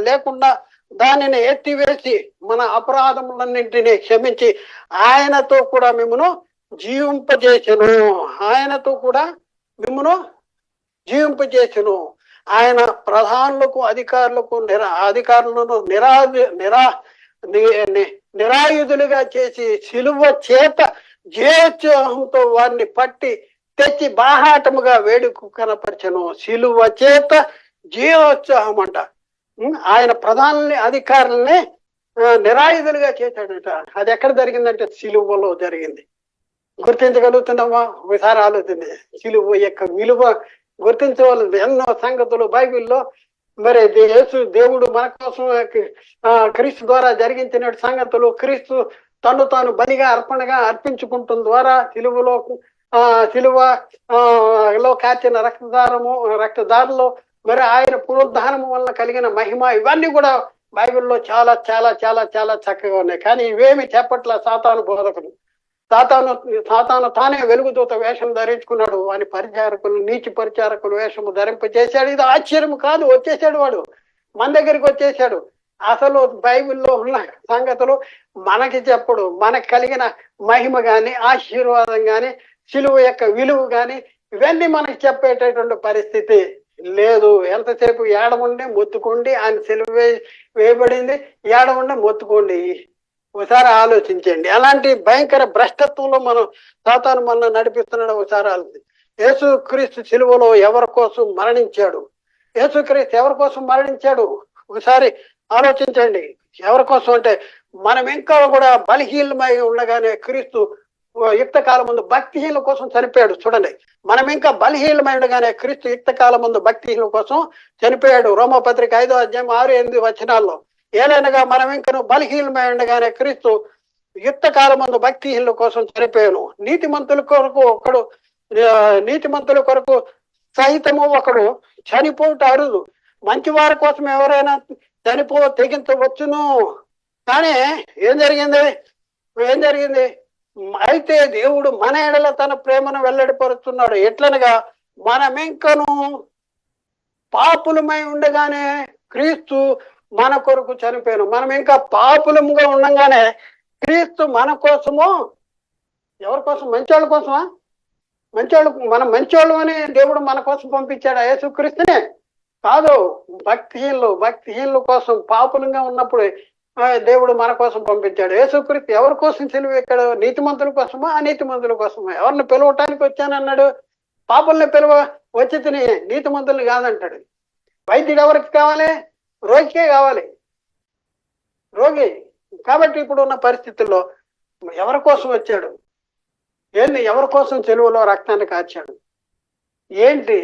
Speaker 1: లేకుండా దానిని ఎత్తివేసి, మన అపరాధములన్నింటినీ క్షమించి ఆయనతో కూడా మిమ్మను జీవింపజేసెను. ఆయన ప్రధానులకు అధికారులను నిరాయుధులుగా చేసి సిలువ చేత జయోత్సాహంతో వారిని పట్టి తెచ్చి బాహాటముగా వేడుకు కనపరచను. సిలువ చేత జయోత్సాహం అంట. ఆయన ప్రధానుల్ని, అధికారుల్ని నిరాయుధులుగా చేశాడట. అది ఎక్కడ జరిగిందంటే సిలువలో జరిగింది. గుర్తించగలుగుతున్నావా? ఒకసారి ఆలోచింది. సిలువ యొక్క విలువ గుర్తించవలసింది. ఎన్నో సంగతులు బైబిల్లో మరి దేవుడు మన కోసం క్రీస్తు ద్వారా జరిగించిన సంగతులు, క్రీస్తు తను తాను బలిగా అర్పణగా అర్పించుకుంటున్న ద్వారా సిలువలో కాచిన రక్తదారులో మరి ఆయన పునరుద్ధానము వల్ల కలిగిన మహిమ, ఇవన్నీ కూడా బైబిల్లో చాలా చాలా చాలా చాలా చక్కగా ఉన్నాయి. కానీ ఇవేమి చెప్పట్ల సాతాను బోధకులు. సాతాను తానే వెలుగుదూత వేషం ధరించుకున్నాడు. వాని పరిచారకులు నీచి పరిచారకులు వేషము ధరింపజేశాడు. ఇది ఆశ్చర్యం కాదు. వచ్చేసాడు వాడు, మన దగ్గరికి వచ్చేసాడు. అసలు బైబిల్లో ఉన్న సంగతులు మనకి చెప్పడు. మనకు కలిగిన మహిమ గాని, ఆశీర్వాదం గాని, సిలువ యొక్క విలువ గాని ఇవన్నీ మనకి చెప్పేటటువంటి పరిస్థితి లేదు. ఎంతసేపు ఏడముండే మొత్తుకోండి, ఆయన సిలువ వేయబడింది, ఏడముండే మొత్తుకోండి. ఒకసారి ఆలోచించండి. అలాంటి భయంకర భ్రష్టత్వంలో సాతాను మన నడిపిస్తున్నాడు. ఒకసారి ఆలోచించి, యేసుక్రీస్తు సిలువలో ఎవరి కోసం మరణించాడు? యేసుక్రీస్తు ఎవరి కోసం మరణించాడు? ఒకసారి ఆలోచించండి. ఎవరి కోసం అంటే, మనం ఇంకా కూడా బలహీనమై ఉండగానే క్రీస్తు యుక్త కాలం ముందు భక్తిహీనుల కోసం చనిపోయాడు. చూడండి, మనం ఇంకా బలహీనమై ఉండగానే క్రీస్తు యుక్త కాలం ముందు భక్తిహీనుల కోసం చనిపోయాడు. రోమపత్రిక 5వ అధ్యాయం 6-8 వచనాల్లో, ఏలైనగా మనం ఇంకను బలహీనమై ఉండగానే క్రీస్తు యుక్త కాలం ముందు భక్తిహీనుల కోసం చనిపోయాను. నీతిమంతుల కొరకు సహితము ఒకడు చనిపోవుట అరుదు. మంచివారి కోసం ఎవరైనా తెగించవచ్చును. కానీ ఏం జరిగింది? అయితే దేవుడు మన ఎడల తన ప్రేమను వెల్లడిపరుస్తున్నాడు. ఎట్లనగా మనమింకను పాపులమై ఉండగానే క్రీస్తు మన కొరకు చనిపోయాను. మనం ఇంకా పాపులముగా ఉండగానే క్రీస్తు మన కోసము, ఎవరి కోసం? మంచోళ్ళ కోసమా? మనం మంచోళ్ళు అని దేవుడు మన కోసం పంపించాడు యేసుక్రీస్తునే కాదు. భక్తిహీనుల కోసం, పాపులంగా ఉన్నప్పుడు దేవుడు మన కోసం పంపించాడు. యేసుక్రీస్తు ఎవరి కోసం సిలువ ఎక్కడ? నీతిమంతుల కోసమా, అనీతిమంతుల కోసమా? ఎవరిని పిలవటానికి వచ్చానన్నాడు? పాపుల్ని వచ్చి తిని నీతిమంతుల్ని కాదంటాడు. వైద్యుడు ఎవరికి కావాలి? రోగికే కావాలి, రోగి. కాబట్టి ఇప్పుడు ఉన్న పరిస్థితుల్లో ఎవరి కోసం వచ్చాడు? ఎవరి కోసం సిలువలో రక్తాన్ని కార్చాడు? ఏంటి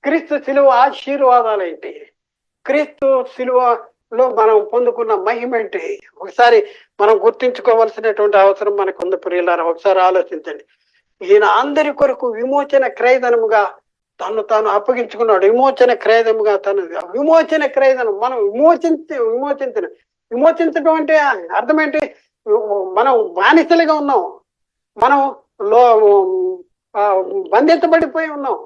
Speaker 1: క్రీస్తు సిలువ ఆశీర్వాదాలు ఏంటి? క్రీస్తు సిలువలో మనం పొందుకున్న మహిమ ఏంటి? ఒకసారి మనం గుర్తించుకోవాల్సినటువంటి అవసరం మనకు ఉంది ప్రియులారా. ఒకసారి ఆలోచించండి. ఈయన అందరి కొరకు విమోచన క్రయధనముగా తాను అప్పగించుకున్నాడు. విమోచన క్రయధనం మనం విమోచించడం అంటే అర్థం ఏంటి? మనం బానిసలుగా ఉన్నాం, మనం బంధించబడిపోయి ఉన్నాం.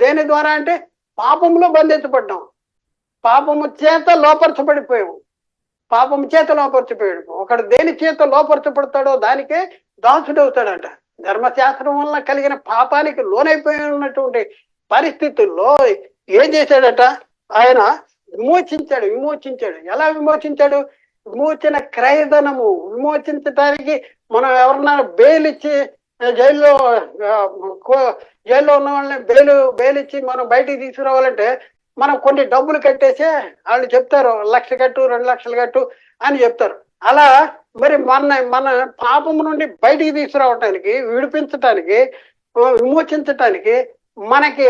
Speaker 1: దేని ద్వారా అంటే పాపంలో బంధించబడ్డాం, పాపము చేత లోపరచబడిపోయాము. ఒకడు దేని చేత లోపరచబడతాడో దానికే దాసుడవుతాడంట. ధర్మశాస్త్రం వల్ల కలిగిన పాపానికి లోనైపోయి ఉన్నటువంటి పరిస్థితుల్లో ఏం చేశాడట? ఆయన విమోచించాడు. ఎలా విమోచించాడు? విమోచన క్రయధనము. విమోచించడానికి మనం ఎవరన్నా బెయిలిచ్చి జైల్లో ఉన్న వాళ్ళని బెయిలిచ్చి మనం బయటికి తీసుకురావాలంటే మనం కొన్ని డబ్బులు కట్టేసే వాళ్ళు చెప్తారు, 1 లక్ష కట్టు, 2 లక్షలు కట్టు అని చెప్తారు. అలా మరి మన పాపము నుండి బయటికి తీసుకురావటానికి, విడిపించటానికి, విమోచించటానికి మనకి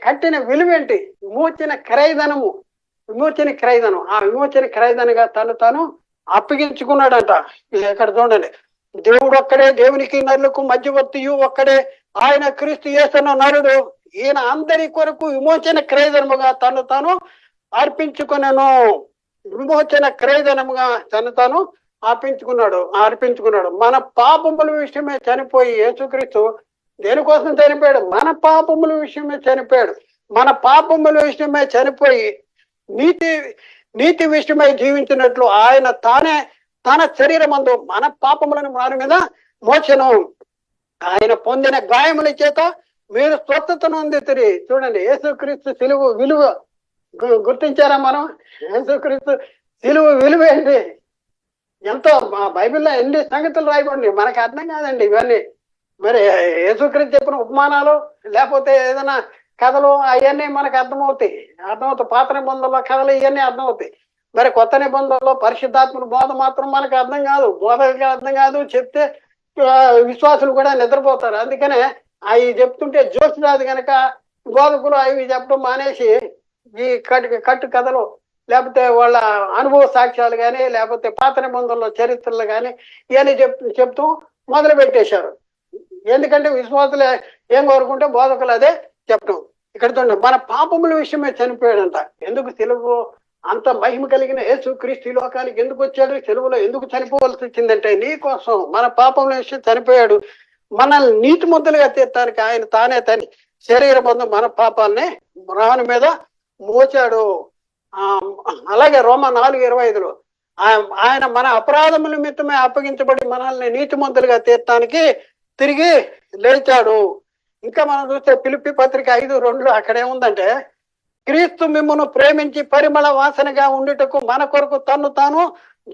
Speaker 1: కట్టిన విలువేంటి? విమోచన క్రయధనం. ఆ విమోచన క్రయధనగా తాను అప్పగించుకున్నాడంట. ఇక్కడ చూడండి, దేవుడు ఒక్కడే, దేవునికి నరులకు మధ్యవర్తియు ఒక్కడే, ఆయన క్రీస్తు యేసన్న నరుడు. ఈయన అందరి కొరకు విమోచన క్రయధనముగా తాను అర్పించుకున్నాను. విమోచన క్రయధనముగా తాను అర్పించుకున్నాడు. మన పాపముల విషయమే చనిపోయి యేసుక్రీస్తు దేనికోసం చనిపోయాడు? మన పాపముల విషయమే చనిపోయి నీతి విషయమై జీవించినట్లు ఆయన తన శరీరమందు మన పాపములను వారి మీద మోచను. ఆయన పొందిన గాయముల చేత మీరు స్వస్థతను పొందితిరి. చూడండి, యేసుక్రీస్తు సిలువ విలువ గుర్తించారా మనం? యేసుక్రీస్తు సిలువ విలువ ఏంటి? ఎంతో బైబిల్లో ఎన్ని సంగతులు రాయబడి మనకు అర్థం కాదండి ఇవన్నీ. మరి యేసుక్రీస్తు చెప్పిన ఉపమానాలు లేకపోతే ఏదైనా కథలు అవన్నీ మనకు అర్థమవుతాయి. పాత నిబంధనలో కథలు ఇవన్నీ అర్థమవుతాయి. మరి కొత్త నిబంధనలో పరిశుద్ధాత్మక బోధ మాత్రం మనకు అర్థం కాదు, బోధకులకి అర్థం కాదు. చెప్తే విశ్వాసులు కూడా నిద్రపోతారు. అందుకనే అవి చెప్తుంటే జోష్ రాదు కనుక బోధకులు అవి చెప్పడం మానేసి ఈ కట్టు కథలు లేకపోతే వాళ్ళ అనుభవ సాక్ష్యాలు కానీ లేకపోతే పాత నిబంధనలో చరిత్రలు కానీ ఇవన్నీ చెప్తూ మొదలు పెట్టేశారు. ఎందుకంటే విశ్వాసులు ఏం కోరుకుంటే బోధకులు అదే చెప్పడం. ఇక్కడ చూడండి, మన పాపముల విషయమే చనిపోయాడంట. ఎందుకు అంత మహిమ కలిగిన యేసు క్రీస్తు ఈ లోకానికి ఎందుకు వచ్చాడు, సెలవులో ఎందుకు చనిపోవలసి వచ్చిందంటే నీ కోసం, మన పాపం నుంచి చనిపోయాడు. మనల్ని నీతి ముద్దలుగా తీర్చడానికి ఆయన తానే తని శరీరం ముందు మన పాపాలని రావణ మీద మోచాడు. అలాగే రోమా 4:25 ఆయన మన అపరాధముల నిమిత్తమే అప్పగించబడి మనల్ని నీతి ముద్దలుగా తీర్చడానికి తిరిగి లేచాడు. ఇంకా మనం చూస్తే ఫిలిప్పీ పత్రిక 5:2 అక్కడేముందంటే, క్రీస్తు మిమ్మును ప్రేమించి పరిమళ వాసనగా ఉండుటకు మన కొరకు తన్ను తాను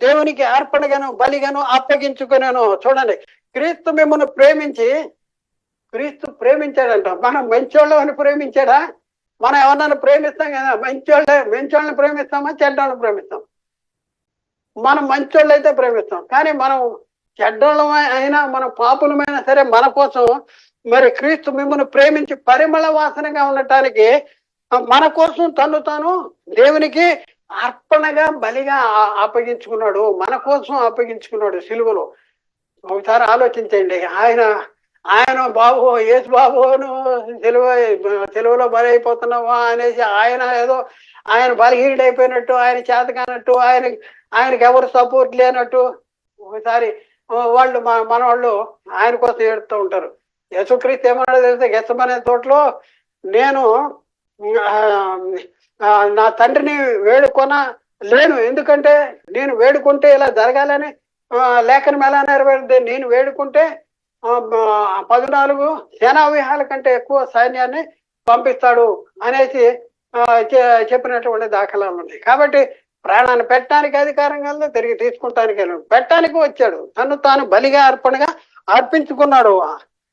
Speaker 1: దేవునికి అర్పణగాను బలిగాను అప్పగించుకునేను. చూడండి, క్రీస్తు మిమ్మును ప్రేమించి, క్రీస్తు ప్రేమించాడంట. మనం మంచోళ్ళని ప్రేమించాడా? మనం ఎవరినైనా ప్రేమిస్తాం కదా, మంచోళ్ళని ప్రేమిస్తామా, చెడ్డోళ్ళని ప్రేమిస్తాం? మనం మంచోళ్ళు అయితే ప్రేమిస్తాం. కానీ మనం చెడ్డోళ్ళం అయినా, మన పాపులమైనా సరే మన కోసం మరి క్రీస్తు మిమ్మల్ని ప్రేమించి పరిమళ వాసనగా ఉండటానికి మన కోసం తను తాను దేవునికి అర్పణగా బలిగా అప్పగించుకున్నాడు. మన కోసం అప్పగించుకున్నాడు సిలువలో. ఒకసారి ఆలోచించండి. ఆయన బాబు, యేసు బాబు సెలువులో బలి అయిపోతున్నావా అనేసి ఆయన బలహీనుడు అయిపోయినట్టు, ఆయన చేత కానట్టు, ఆయనకి ఎవరు సపోర్ట్ లేనట్టు ఒకసారి మన వాళ్ళు ఆయన కోసం ఏడుతూ ఉంటారు. యేసుక్రీస్తు ఏమన్నాడో తెలిస్తే, గెత్సమనే తోటలో నేను నా తండ్రిని లేను, ఎందుకంటే నేను వేడుకుంటే ఇలా జరగాలని లేఖనం ఎలా నెరవేరుతుంది, నేను వేడుకుంటే 14 సేనా వ్యూహాల కంటే ఎక్కువ సైన్యాన్ని పంపిస్తాడు అనేసి చెప్పినటువంటి దాఖలాలు ఉన్నాయి. కాబట్టి ప్రాణాన్ని పెట్టడానికి అధికారం కలదు, తిరిగి తీసుకుంటానికి పెట్టడానికి వచ్చాడు. తను తాను బలిగా అర్పణగా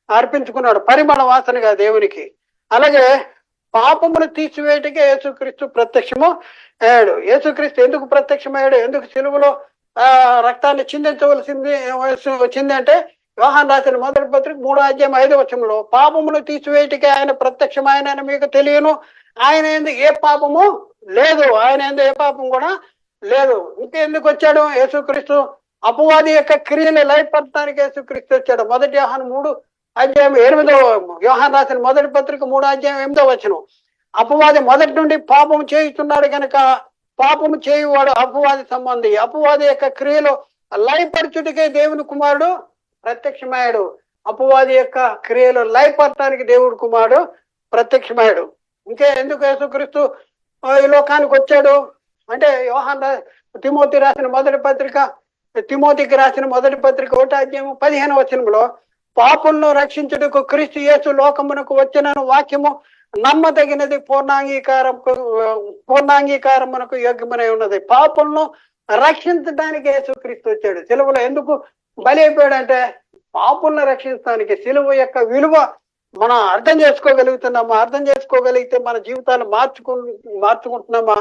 Speaker 1: అర్పించుకున్నాడు పరిమళ వాసనగా దేవునికి. అలాగే పాపమును తీసివేయటకే యేసుక్రీస్తు ప్రత్యక్షము అయ్యాడు. యేసుక్రీస్తు ఎందుకు ప్రత్యక్షమయ్యాడు, ఎందుకు సిలువలో రక్తాన్ని వచ్చింది అంటే, యోహాను రాసిన మొదటి పత్రిక 3:5 పాపమును తీసివేయటకే ఆయన ప్రత్యక్షమైన మీకు తెలియను, ఆయన ఎందుకు ఏ పాపము లేదు, ఆయన ఎందుకు ఏ పాపం కూడా లేదు. ఇంకెందుకు వచ్చాడు యేసుక్రీస్తు? అపవాది యొక్క క్రియలు లయపరచడానికి యేసుక్రీస్తు వచ్చాడు. మొదటి యోహాను 3:8 యోహాను రాసిన మొదటి పత్రిక 3:8 అపవాది మొదటి నుండి పాపం చేయిస్తున్నాడు కనుక పాపము చేయువాడు అపవాది సంబంధి. అపవాది యొక్క క్రియలు లయపరచుటకే దేవుని కుమారుడు ప్రత్యక్షమయ్యాడు. అపవాది యొక్క క్రియలు లయపరచడానికి దేవుడి కుమారుడు ప్రత్యక్షమయ్యాడు. ఇంకే ఎందుకు యేసుక్రీస్తు ఈ లోకానికి వచ్చాడు అంటే, తిమోతికి రాసిన మొదటి పత్రిక 1:15 పాపులను రక్షించుటకు క్రీస్తు యేసు లోకమునకు వచ్చిన వాక్యము నమ్మదగినది, పూర్ణాంగీకారమునకు యోగ్యమై ఉన్నది. పాపులను రక్షించడానికి యేసుక్రీస్తు వచ్చాడు. సిలువలో ఎందుకు బలి అయిపోయాడంటే, పాపులను రక్షించడానికి. సిలువ యొక్క విలువ మనం అర్థం చేసుకోగలుగుతున్నామా? అర్థం చేసుకోగలిగితే మన జీవితాన్ని మార్చుకుంటున్నామా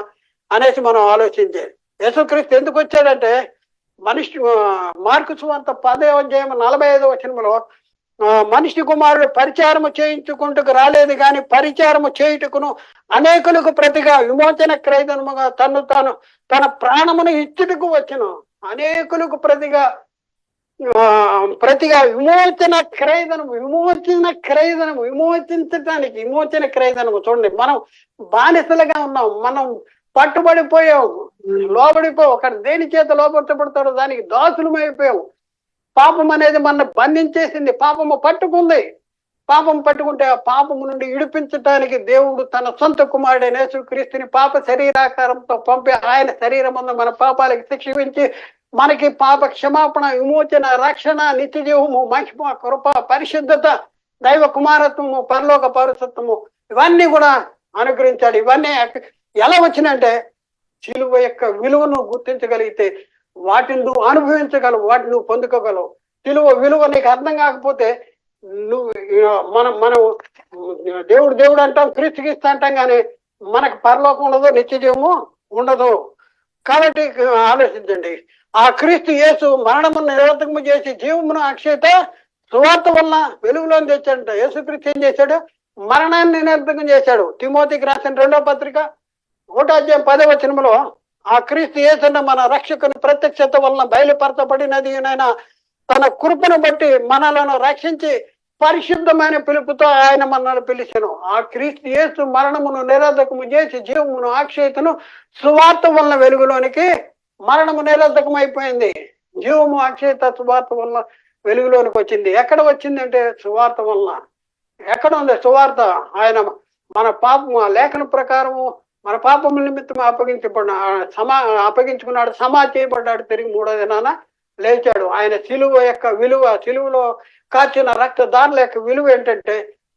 Speaker 1: అనేసి మనం ఆలోచించాలి. యేసుక్రీస్తు ఎందుకు వచ్చాడంటే, మార్కు సువార్త 10:45 మనిషి కుమారుడు పరిచారము చేయించుకుంటూ రాలేదు కానీ పరిచారము చేయుటకును అనేకులకు ప్రతిగా విమోచన క్రయధనముగా తన ప్రాణమును ఇచ్చుటకు వచ్చును. అనేకులకు ప్రతిగా విమోచన క్రయధనము. చూడండి, మనం బానిసలుగా ఉన్నాం, మనం పట్టుబడిపోయావు, ఒకటి దేని చేత లోపడతాడో దానికి దాసులమైపోయావు. పాపం అనేది మన బంధించేసింది, పాపము పట్టుకుంది. పాపం పట్టుకుంటే ఆ పాపము నుండి విడిపించడానికి దేవుడు తన సొంత కుమారుడైన యేసుక్రీస్తుని పాప శరీరాకారంతో పంపి ఆయన శరీరం మన పాపాలకి శిక్షించి మనకి పాప క్షమాపణ, విమోచన, రక్షణ, నిత్యజీవము, మహిమ, కృప, పరిశుద్ధత, దైవ కుమారత్వము, పరలోక పౌరసత్వము ఇవన్నీ కూడా అనుగ్రహించాడు. ఇవన్నీ ఎలా వచ్చినంటే, సిలువ యొక్క విలువను గుర్తించగలిగితే వాటిని నువ్వు అనుభవించగలవు, వాటిని నువ్వు పొందుకోగలవు. సిలువ విలువ నీకు అర్థం కాకపోతే మనం దేవుడు అంటాం, క్రీస్తుకిస్తా అంటాం, కానీ మనకు పరలోకం ఉండదు, నిత్యజీవము ఉండదు. కాబట్టి ఆలోచించండి. ఆ క్రీస్తు యేసు మరణమును నిరర్థకము చేసి జీవమును అక్షయత సువార్త వల్ల వెలుగులోని తెచ్చాడంట. యేసుక్రీస్తు ఏం చేశాడు? మరణాన్ని నిరర్థకం చేశాడు. తిమోతికి రాసిన 2వ పత్రిక 1:10 ఆ క్రీస్తు యేసన్న మన రక్షకుని ప్రత్యక్షత వలన బయలుపరచబడినది తన కృపను బట్టి మనలను రక్షించి పరిశుద్ధమైన పిలుపుతో ఆయన మనల్ని పిలిచెను. ఆ క్రీస్తు యేసు మరణమును నిరర్ధకము చేసి జీవమును అక్షయతను సువార్త వలన వెలుగులోనికి, మరణము నిరర్ధకం అయిపోయింది, జీవము అక్షయత సువార్త వలన వెలుగులోనికి వచ్చింది. ఎక్కడ వచ్చిందంటే సువార్త వలన. ఎక్కడ ఉంది సువార్త? ఆయన మన పాపము లేఖన ప్రకారము మన పాపముల నిమిత్తం అప్పగించుకున్నాడు, సమాధి చేయబడ్డాడు, తిరిగి 3వ దినాన లేచాడు. ఆయన సిలువ యొక్క విలువ, సిలువలో కాచిన రక్తదారుల యొక్క విలువ ఏంటంటే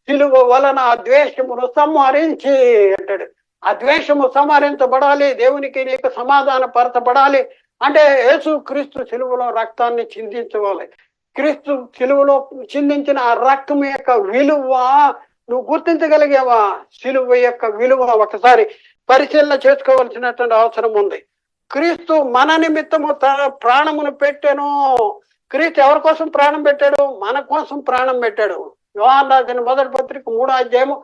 Speaker 1: సిలువ వలన ఆ ద్వేషమును సంహరించి అంటాడు. ఆ ద్వేషము సంహరించబడాలి, దేవునికి నీకు సమాధాన పరచబడాలి అంటే యేసు క్రీస్తు సిలువలో రక్తాన్ని చిందించవాలి. క్రీస్తు సిలువలో చిందించిన ఆ రక్తం యొక్క విలువ నువ్వు గుర్తించగలిగావా? సిలువ యొక్క విలువ ఒకసారి పరిశీలన చేసుకోవాల్సినటువంటి అవసరం ఉంది. క్రీస్తు మన నిమిత్తము తన ప్రాణమును పెట్టాను. క్రీస్తు ఎవరి కోసం ప్రాణం పెట్టాడు? మన కోసం ప్రాణం పెట్టాడు. యోహాను రాసిన మొదటి పత్రిక 3వ అధ్యాయము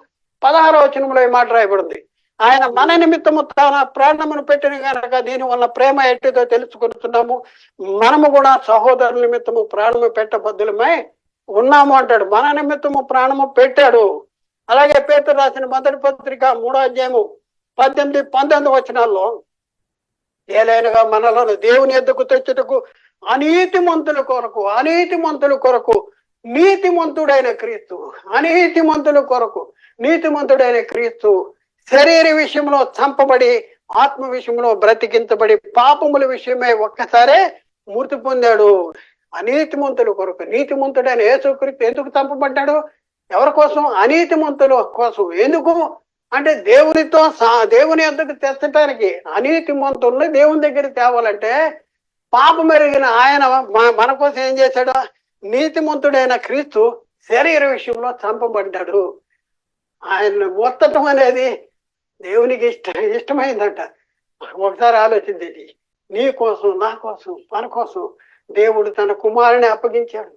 Speaker 1: 16వ వచనంలో ఈ మాట రాయబడింది. ఆయన మన నిమిత్తము తన ప్రాణమును పెట్టిన కనుక దీని వల్ల ప్రేమ ఎట్టిదో తెలుసుకుంటున్నాము. మనము కూడా సహోదరుల నిమిత్తము ప్రాణము పెట్టబద్దులమై ఉన్నాము అంటాడు. మన నిమిత్తము ప్రాణము పెట్టాడు. అలాగే పేతురు రాసిన మొదటి పత్రిక 3వ అధ్యాయము 18-19 వచనాల్లో ఏలైనగా మనలను దేవుని ఎద్దకు తెచ్చుటకు అనీతిమంతుల కొరకు నీతిమంతుడైన క్రీస్తు, అనీతిమంతుల కొరకు నీతిమంతుడైన క్రీస్తు శరీర విషయంలో చంపబడి ఆత్మ విషయంలో బ్రతికించబడి పాపముల విషయమే ఒక్కసారే మృతి పొందాడు. అనీతిమంతుల కొరకు. నీతిమంతుడైన యేసుక్రీస్తు ఎందుకు చంపబడ్డాడు? ఎవరి కోసం? అనీతిమంతుల కోసం. ఎందుకు అంటే దేవుని యొద్దకు తెచ్చటానికి. అనీతిమంతుల్ని దేవుని దగ్గర తేవాలంటే పాపం ఎరిగిన ఆయన మన కోసం ఏం చేశాడు? నీతిమంతుడైన క్రీస్తు శరీర విషయంలో చంపబడ్డాడు. ఆయన మొత్తటం అనేది దేవునికి ఇష్టమైందంట. ఒకసారి ఆలోచించేది. నీ కోసం, నా కోసం, మన కోసం దేవుడు తన కుమారుని అప్పగించాడు.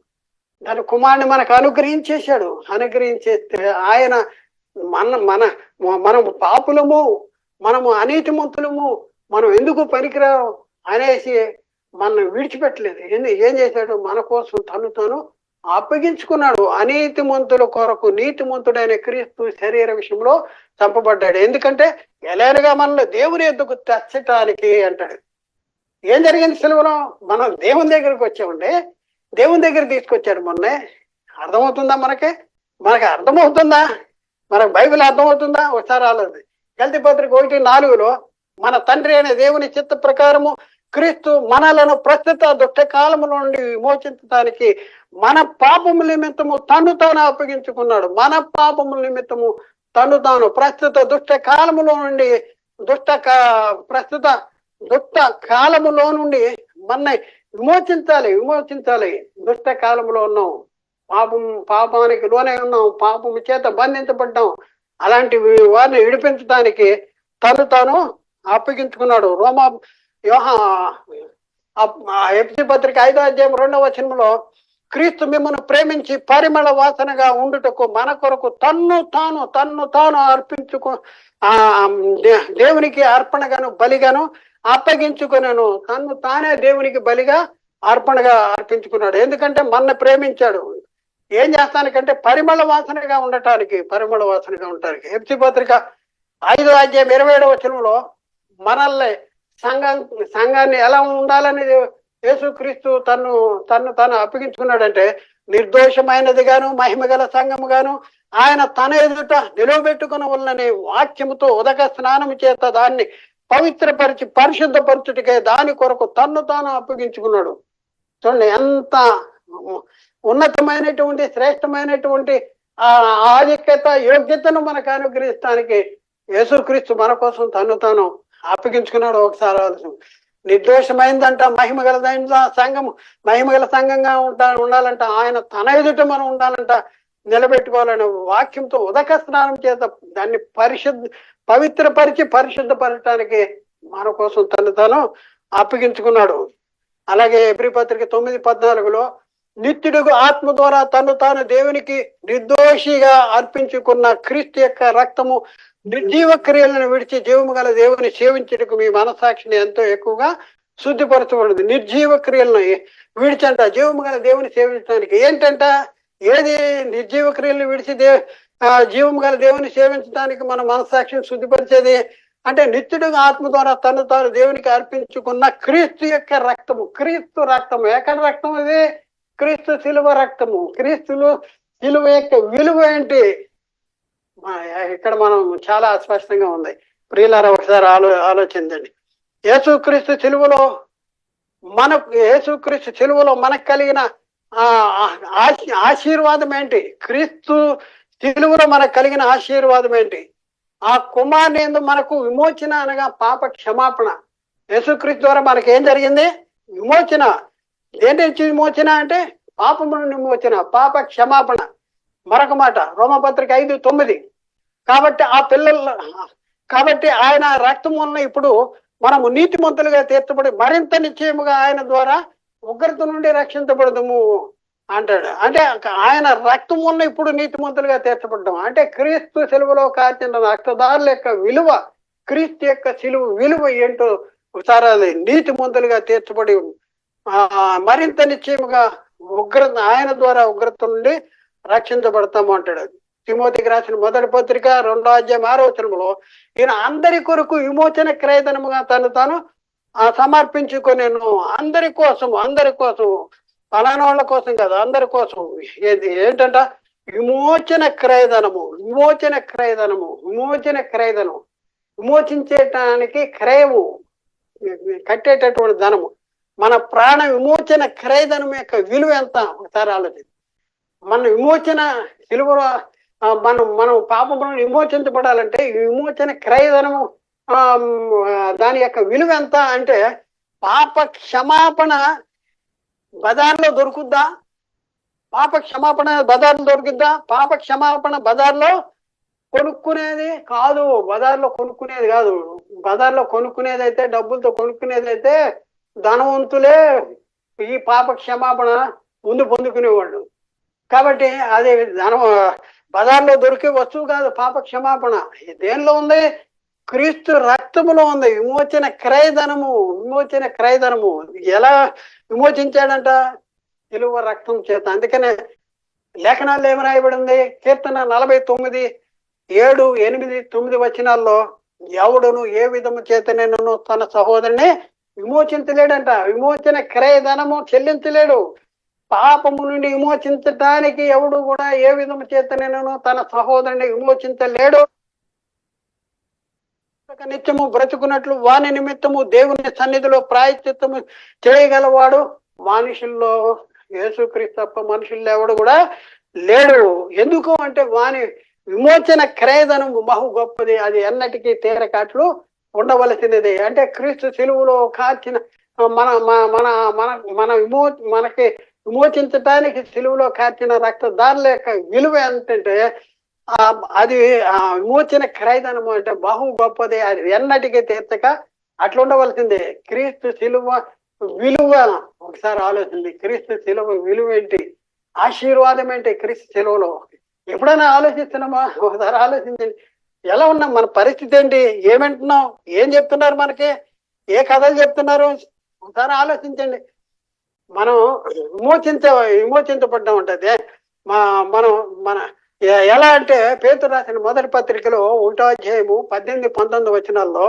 Speaker 1: తన కుమారుని మనకు అనుగ్రహించేస్తే ఆయన మనం పాపులము, మనము అనీతిమంతులము, మనం ఎందుకు పనికిరాము అనేసి మనం విడిచిపెట్టలేదు. ఏం చేశాడు? మన కోసం తను అప్పగించుకున్నాడు. అనీతిమంతుల కొరకు నీతిమంతుడైన క్రీస్తు శరీర విషయంలో చంపబడ్డాడు. ఎందుకంటే ఎలాగా మనల్ని దేవుని ఎద్దుకు తెచ్చటానికి అంటాడు. ఏం జరిగింది సిలువలో? మనం దేవుని దగ్గరికి వచ్చామండి. దేవుని దగ్గర తీసుకొచ్చాడు మొన్నే. అర్థమవుతుందా? మనకి అర్థమవుతుందా? మనకు బైబిల్ అర్థమవుతుందా? ఒకసారి ఆలోచన. గల్తీ పత్రిక 1:4 మన తండ్రి అయిన దేవుని చిత్త ప్రకారము క్రీస్తు మనలను ప్రస్తుత దుష్ట కాలము నుండి విమోచించడానికి మన పాపముల నిమిత్తము తాను అప్పగించుకున్నాడు. మన పాపముల నిమిత్తము తాను ప్రస్తుత దుష్ట కాలములో నుండి దుష్ట కాలములో నుండి మన విమోచించాలి. దుష్ట కాలంలో ఉన్నాం, పాపానికి లోనే ఉన్నాం, పాపము చేత బంధించబడ్డాం. అలాంటి వారిని విడిపించడానికి తాను అప్పగించుకున్నాడు. ఎఫెసీ పత్రిక 5వ అధ్యాయం 2వ వచనంలో క్రీస్తు మిమ్మల్ని ప్రేమించి పరిమళ వాసనగా ఉండుటకు మన కొరకు తన్ను తాను దేవునికి అర్పణగాను బలిగాను అప్పగించుకున్నాను. తానే దేవునికి బలిగా అర్పణగా అర్పించుకున్నాడు. ఎందుకంటే మన ప్రేమించాడు. ఏం చేస్తానికంటే పరిమళ వాసనగా ఉండటానికి. ఎఫెసీ పత్రిక 5వ అధ్యాయం 27వ వచనంలో మనల్ని సంఘాన్ని ఎలా ఉండాలనేది యేసుక్రీస్తు తను అప్పగించుకున్నాడంటే నిర్దోషమైనది గాను మహిమగల సంఘము గాను ఆయన తన ఎదుట నిలవబెట్టుకున్న వలననే వాక్యముతో ఉదక స్నానము చేత దాన్ని పవిత్రపరిచి పరిశుద్ధపరచుటికే దాని కొరకు తాను అప్పగించుకున్నాడు. చూడండి ఎంత ఉన్నతమైనటువంటి శ్రేష్టమైనటువంటి ఆధిక్యత యోగ్యతను మనకు అనుగ్రహిస్తానికి యేసుక్రీస్తు మన కోసం తాను అప్పగించుకున్నాడు. ఒకసారి ఆలోచన. నిర్దోషమైందంట, మహిమగల సంఘంగా ఉండాలంట. ఆయన తన ఎదుట మనం ఉండాలంట, నిలబెట్టుకోవాలని వాక్యంతో ఉదక స్నానం చేత దాన్ని పవిత్రపరిచి పరిశుద్ధపరచడానికి మన కోసం తాను అప్పగించుకున్నాడు. అలాగే ఎబ్రీ పత్రిక 9:14 నిత్యుడుగు ఆత్మ ద్వారా తాను దేవునికి నిర్దోషిగా అర్పించుకున్న క్రీస్తు యొక్క రక్తము నిర్జీవ క్రియలను విడిచి జీవము గల దేవుని సేవించుటకు మీ మనసాక్షిని ఎంతో ఎక్కువగా శుద్ధిపరచబడింది. నిర్జీవ క్రియలను విడిచంట జీవము గల దేవుని సేవించడానికి. ఏంటంట? ఏది నిర్జీవ క్రియలు విడిచి జీవం గల దేవుని సేవించడానికి మన మనస్సాక్షిని శుద్ధిపరిచేది అంటే నిత్యుడుగా ఆత్మ ద్వారా తను తాను దేవునికి అర్పించుకున్న క్రీస్తు యొక్క రక్తము. క్రీస్తు రక్తము ఎక్కడ రక్తం అది? క్రీస్తు శిలువ రక్తము. క్రీస్తులు శిలువ యొక్క విలువ ఏంటి ఇక్కడ మనం చాలా స్పష్టంగా ఉంది. ప్రియులారా ఒకసారి ఆలోచించండి. యేసుక్రీస్తు శిలువలో యేసుక్రీస్తు శిలువలో మనకు కలిగిన ఆశీర్వాదం ఏంటి? క్రీస్తు శిలువలో మనకు కలిగిన ఆశీర్వాదం ఏంటి? ఆ కుమారుని యందు మనకు విమోచన అనగా పాప క్షమాపణ. యేసుక్రీస్తు ద్వారా మనకి ఏం జరిగింది? విమోచన. ఏంటి విమోచన అంటే పాపమును విమోచన, పాప క్షమాపణ. మరొక మాట రోమపత్రిక 5:9. కాబట్టి ఆయన రక్తం వలన ఇప్పుడు మనము నీతిమంతులుగా తీర్చబడి మరింత నిశ్చయముగా ఆయన ద్వారా ఉగ్రత నుండి రక్షించబడదుము అంటాడు. అంటే ఆయన రక్తం వలన ఇప్పుడు నీతిమంతులుగా తీర్చబడ్డాము. అంటే క్రీస్తు సిలువలో కాచిన రక్తదారుల యొక్క విలువ, క్రీస్తు యొక్క సిలువ విలువ ఏంటో ఒకసారి అది నీతిమంతులుగా తీర్చబడి మరింత నిశ్చయముగా ఆయన ద్వారా ఉగ్రత నుండి రక్షించబడతాము అంటాడు. తిమోతికి రాసిన మొదటి పత్రిక 2:6 ఈయన అందరి కొరకు విమోచన క్రయధనముగా తాను సమర్పించుకొనేను. అందరి కోసం పలానా వాళ్ళ కోసం కాదు, అందరి కోసం. ఏంటంట? విమోచన క్రయధనము. విమోచించేటానికి క్రయము, కట్టేటటువంటి ధనము. మన ప్రాణ విమోచన క్రయధనం యొక్క విలువ ఎంత ఒకసారి ఆలోచించి. మన విమోచన సిలువలో మనం పాపములను విమోచించబడాలంటే విమోచన క్రయధనము దాని యొక్క విలువ ఎంత అంటే పాప క్షమాపణ బజార్లో దొరుకుద్దా? పాప క్షమాపణ బజార్లో దొరుకుద్దా? పాప క్షమాపణ బజార్లో కొనుక్కునేది కాదు. బజార్లో కొనుక్కునేది అయితే, డబ్బులతో కొనుక్కునేది అయితే ధనవంతులే ఈ పాప క్షమాపణ ముందు పొందుకునేవాళ్ళు. కాబట్టి అది బజార్లో దొరికే వస్తువు కాదు పాప క్షమాపణ. దేనిలో ఉంది? క్రీస్తు రక్తములో ఉంది. విమోచన క్రయధనము. ఎలా విమోచించాడంట? సిలువ రక్తం చేత. అందుకనే లేఖనాల్లో ఏమి రాయబడింది? కీర్తన 49:7-8-9 ఎవడును ఏ విధము చేతనైనను తన సహోదరుని విమోచించలేడంట. విమోచన క్రయధనము చెల్లించలేడు. పాపము నుండి విమోచించటానికి ఎవడు కూడా ఏ విధము చేతనైనను తన సహోదరుని విమోచించలేడు. నిత్యము బ్రతుకున్నట్లు వాని నిమిత్తము దేవుని సన్నిధిలో ప్రాయశ్చిత్తము చేయగలవాడు మనుషుల్లో యేసుక్రీస్తు తప్ప మనుషుల్లో ఎవడు కూడా లేడు. ఎందుకు అంటే వాని విమోచన క్రయధనము బహు గొప్పది. అది ఎన్నటికీ తీరకాట్లు ఉండవలసినది. అంటే క్రీస్తు సిలువలో కాచిన మనకి విమోచించటానికి సిలువలో కార్చిన రక్తదారుల యొక్క విలువ ఎంతంటే అది విమోచన క్రయధనము అంటే బహు గొప్పది. అది ఎన్నటికీ తీర్చక అట్లా ఉండవలసిందే. క్రీస్తు సిలువ విలువ ఒకసారి ఆలోచింది. క్రీస్తు సిలువ విలువ ఏంటి? ఆశీర్వాదం ఏంటి క్రీస్తు సిలువలో? ఎప్పుడైనా ఆలోచిస్తున్నామా? ఒకసారి ఆలోచించండి. ఎలా ఉన్నాం? మన పరిస్థితి ఏంటి? ఏమంటున్నాం? ఏం చెప్తున్నారు మనకి? ఏ కథలు చెప్తున్నారు? ఒకసారి ఆలోచించండి. మనం విమోచించబడ్డం ఉంటుంది. మన ఎలా అంటే పేతురు రాసిన మొదటి పత్రికలో 1:18-19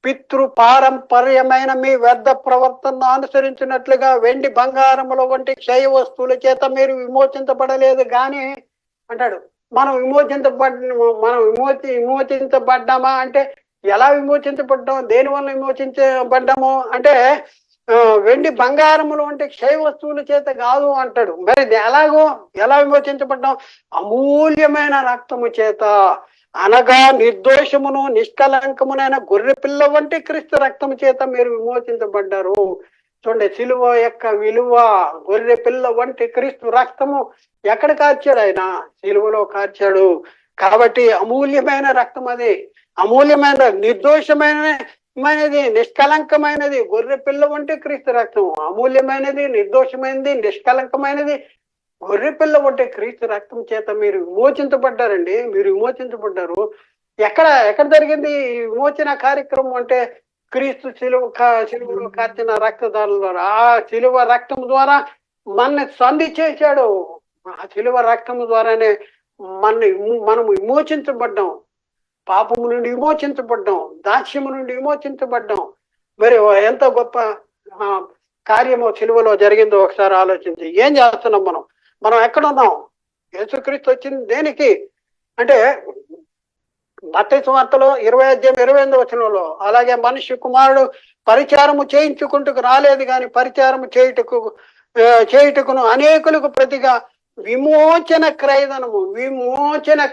Speaker 1: పితృ పారంపర్యమైన మీ వ్యర్థ ప్రవర్తనను అనుసరించినట్లుగా వెండి బంగారముల వంటి క్షయ వస్తువుల చేత మీరు విమోచించబడలేదు గాని అంటాడు. మనం విమోచించబడ్డామా అంటే ఎలా విమోచించబడ్డాం? దేని వల్ల విమోచించబడ్డాము అంటే వెండి బంగారములు వంటి క్షయ వస్తువుల చేత కాదు అంటాడు. మరి ఎలా విమోచించబడ్డాం? అమూల్యమైన రక్తము చేత, అనగా నిర్దోషమును నిష్కలంకమునైన గొర్రె పిల్ల వంటి క్రీస్తు రక్తము చేత మీరు విమోచించబడ్డారు. చూడండి, సిలువ యొక్క విలువ. గొర్రె పిల్ల వంటి క్రీస్తు రక్తము ఎక్కడ కార్చాడు? ఆయన సిలువలో కార్చాడు. కాబట్టి అమూల్యమైన రక్తం అది. అమూల్యమైన నిర్దోషమైనది, నిష్కలంకమైనది గొర్రె పిల్ల వంటి క్రీస్తు రక్తం. అమూల్యమైనది, నిర్దోషమైనది, నిష్కలంకమైనది గొర్రె పిల్ల వంటి క్రీస్తు రక్తం చేత మీరు విమోచించబడ్డారండి. మీరు విమోచించబడ్డారు. ఎక్కడ జరిగింది ఈ విమోచన కార్యక్రమం అంటే క్రీస్తు సిలువలో కార్చిన రక్తదారుల ద్వారా. ఆ సిలువ రక్తం ద్వారా మనని సంధి చేశాడు. ఆ శిలువ రక్తము ద్వారానే మనం విమోచించబడ్డాం. పాపము నుండి విమోచించబడ్డాం, దాస్యము నుండి విమోచించబడ్డాం. మరి ఎంత గొప్ప ఆ, కార్యము సిలువలో జరిగిందో ఒకసారి ఆలోచించి ఏం చేస్తున్నాం మనం? మనం ఎక్కడున్నాం? యేసుక్రీస్తు వచ్చింది దేనికి అంటే మత్తయి సువార్తలో 20:28 అలాగే మనిషి కుమారుడు పరిచారము చేయించుకుంటూ రాలేదు కానీ పరిచారము చేయుటకును అనేకులకు ప్రతిగా విమోచన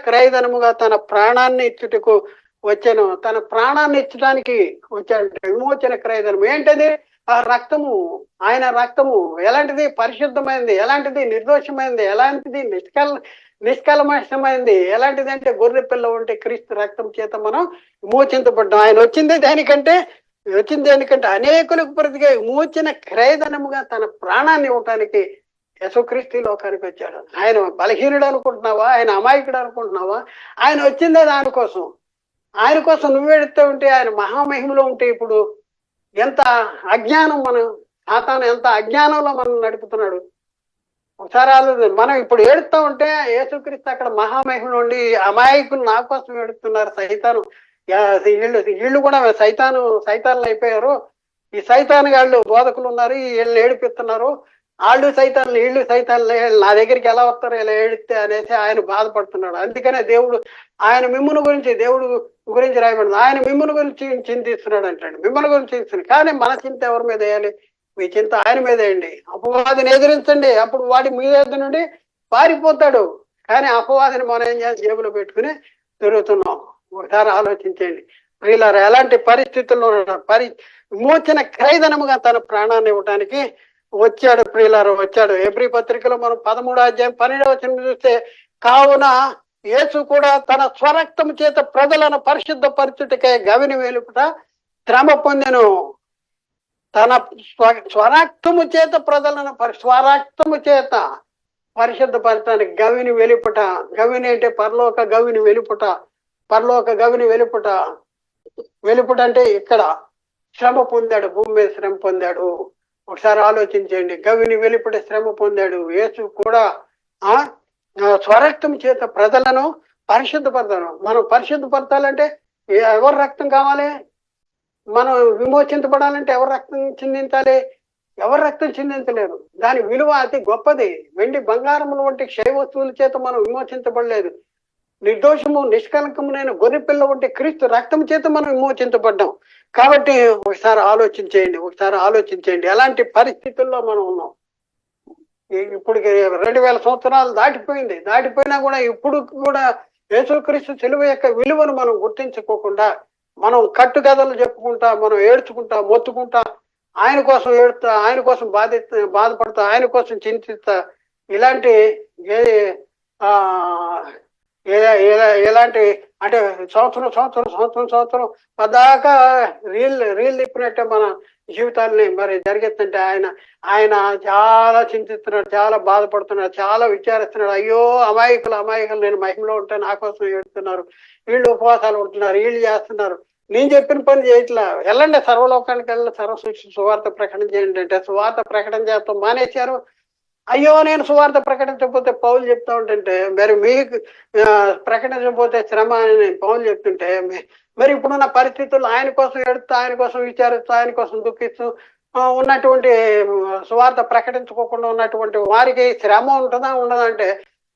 Speaker 1: క్రయధనముగా తన ప్రాణాన్ని ఇచ్చుటకు వచ్చాను. తన ప్రాణాన్ని ఇచ్చడానికి వచ్చాడు. విమోచన క్రయధనం ఏంటది? ఆ రక్తము, ఆయన రక్తము ఎలాంటిది? పరిశుద్ధమైంది. ఎలాంటిది? నిర్దోషమైంది. ఎలాంటిది? నిష్కల్మషమైంది. ఎలాంటిది అంటే గొర్రె పిల్ల ఉంటే క్రీస్తు రక్తం చేత మనం విమోచించబడ్డాం. ఆయన వచ్చింది దేనికంటే అనేకులకు ప్రతిగా విమోచన క్రయధనముగా తన ప్రాణాన్ని ఇవ్వటానికి యేసుక్రీస్తు లోకానికి వచ్చాడు. ఆయన బలహీనుడు అనుకుంటున్నావా? ఆయన అమాయకుడు అనుకుంటున్నావా? ఆయన వచ్చిందే దానికోసం. ఆయన కోసం నువ్వు ఎడుతూ ఉంటే, ఆయన మహామహిమలో ఉంటే ఇప్పుడు ఎంత అజ్ఞానం సాతాను ఎంత అజ్ఞానంలో మనం నడుపుతున్నాడు. ఒకసారి మనం ఇప్పుడు ఏడుస్తూ ఉంటే యేసుక్రీస్తు అక్కడ మహామహిమలో ఉండి అమాయకులు నా కోసం ఏడుస్తున్నారు. సైతాను వీళ్ళు కూడా సైతాన్లు అయిపోయారు. ఈ సైతాన్ గాళ్ళు బోధకులు ఉన్నారు, వీళ్ళు ఏడిపిస్తున్నారు. వాళ్ళు సైతాన్లు, వీళ్ళు సైతాన్లు, నా దగ్గరికి ఎలా వస్తారు ఇలా ఏడిస్తే అనేసి ఆయన బాధపడుతున్నాడు. అందుకనే దేవుడు దేవుడు గురించి రాయబడింది. ఆయన మిమ్ముని గురించి చింతిస్తున్నాడు అంటాడు. మిమ్మల్ని గురించి చింతిస్తున్నాడు. కానీ మన చింత ఎవరి మీద వేయాలి? మీ చింత ఆయన మీద వేయండి. అపవాదిని ఎదిరించండి, అప్పుడు వాడి మీద నుండి పారిపోతాడు. కానీ అపవాదిని మనం ఏం చేసి జేబులో పెట్టుకుని తిరుగుతున్నాం. ఒకసారి ఆలోచించండి ప్రియులారా, ఎలాంటి పరిస్థితుల్లో విమోచన క్రయధనముగా తన ప్రాణాన్ని ఇవ్వటానికి వచ్చాడు. ప్రియులారా వచ్చాడు. ఎబ్రీ పత్రికలో మనం 13:12 చూస్తే, కావున యేసు కూడా తన స్వరక్తము చేత ప్రజలను పరిశుద్ధపరచుటకే గవిని వెలుపుట శ్రమ పొందెను. తన స్వరక్తము చేత ప్రజలను పరిశుద్ధపరచడానికి గవిని వెలుపుట. గవిని అంటే పరలోక గవిని వెలుపుట. వెలుపుట అంటే ఇక్కడ శ్రమ పొందాడు, భూమి మీద శ్రమ పొందాడు. ఒకసారి ఆలోచించండి. గవిని వెలుపుట శ్రమ పొందాడు. యేసు కూడా స్వరక్తం చేత ప్రజలను పరిశుద్ధపరచాను. మనం పరిశుద్ధపరచాలంటే ఎవరు రక్తం కావాలి? మనం విమోచించబడాలంటే ఎవరు రక్తం చిందించాలి? ఎవరు రక్తం చిందించలేరు. దాని విలువ అతి గొప్పది. వెండి బంగారముల వంటి క్షయ వస్తువుల చేత మనం విమోచించబడలేదు. నిర్దోషము నిష్కలంకమునైన గొర్రె పిల్ల వంటి క్రీస్తు రక్తం చేత మనం విమోచించబడ్డాం. కాబట్టి ఒకసారి ఆలోచించేయండి ఎలాంటి పరిస్థితుల్లో మనం ఉన్నాం. ఇప్పుడు 2000 సంవత్సరాలు దాటిపోయినా కూడా ఇప్పుడు కూడా యేసుక్రీస్తు సిలువ యొక్క విలువను మనం గుర్తించుకోకుండా మనం కట్టుకథలు చెప్పుకుంటా, మనం ఏడ్చుకుంటా, మొత్తుకుంటా, ఆయన కోసం ఏడుతా, ఆయన కోసం బాధపడతా, ఆయన కోసం చింతిస్తా, ఇలాంటి ఎలాంటి అంటే సంవత్సరం పదాకా రీల్ తిప్పినట్టే మన జీవితాన్ని మరి జరిగేస్తుంటే ఆయన చాలా చింతిస్తున్నాడు, చాలా బాధపడుతున్నాడు, చాలా విచారిస్తున్నాడు. అయ్యో అమాయకులు నేను మహిమలో ఉంటే నా కోసం ఏడుతున్నారు, వీళ్ళు ఉపవాసాలు ఉంటున్నారు, వీళ్ళు చేస్తున్నారు, నేను చెప్పిన పని చేయట్లా, వెళ్ళండి సర్వలోకానికి వెళ్ళి సర్వశిక్ష సువార్త ప్రకటన చేయండి అంటే సువార్త ప్రకటన చేస్తాం మానేశారు. అయ్యో నేను సువార్త ప్రకటించకపోతే పౌలు చెప్తా ఉంటుంటే, మరి మీకు ప్రకటించకపోతే శ్రమ అని పౌలు చెప్తుంటే, మరి ఇప్పుడున్న పరిస్థితుల్లో ఆయన కోసం ఏడుస్తూ, ఆయన కోసం విచారిస్తూ, ఆయన కోసం దుఃఖిస్తూ ఉన్నటువంటి సువార్త ప్రకటించుకోకుండా ఉన్నటువంటి వారికి శ్రమ ఉంటుందా ఉండదంటే,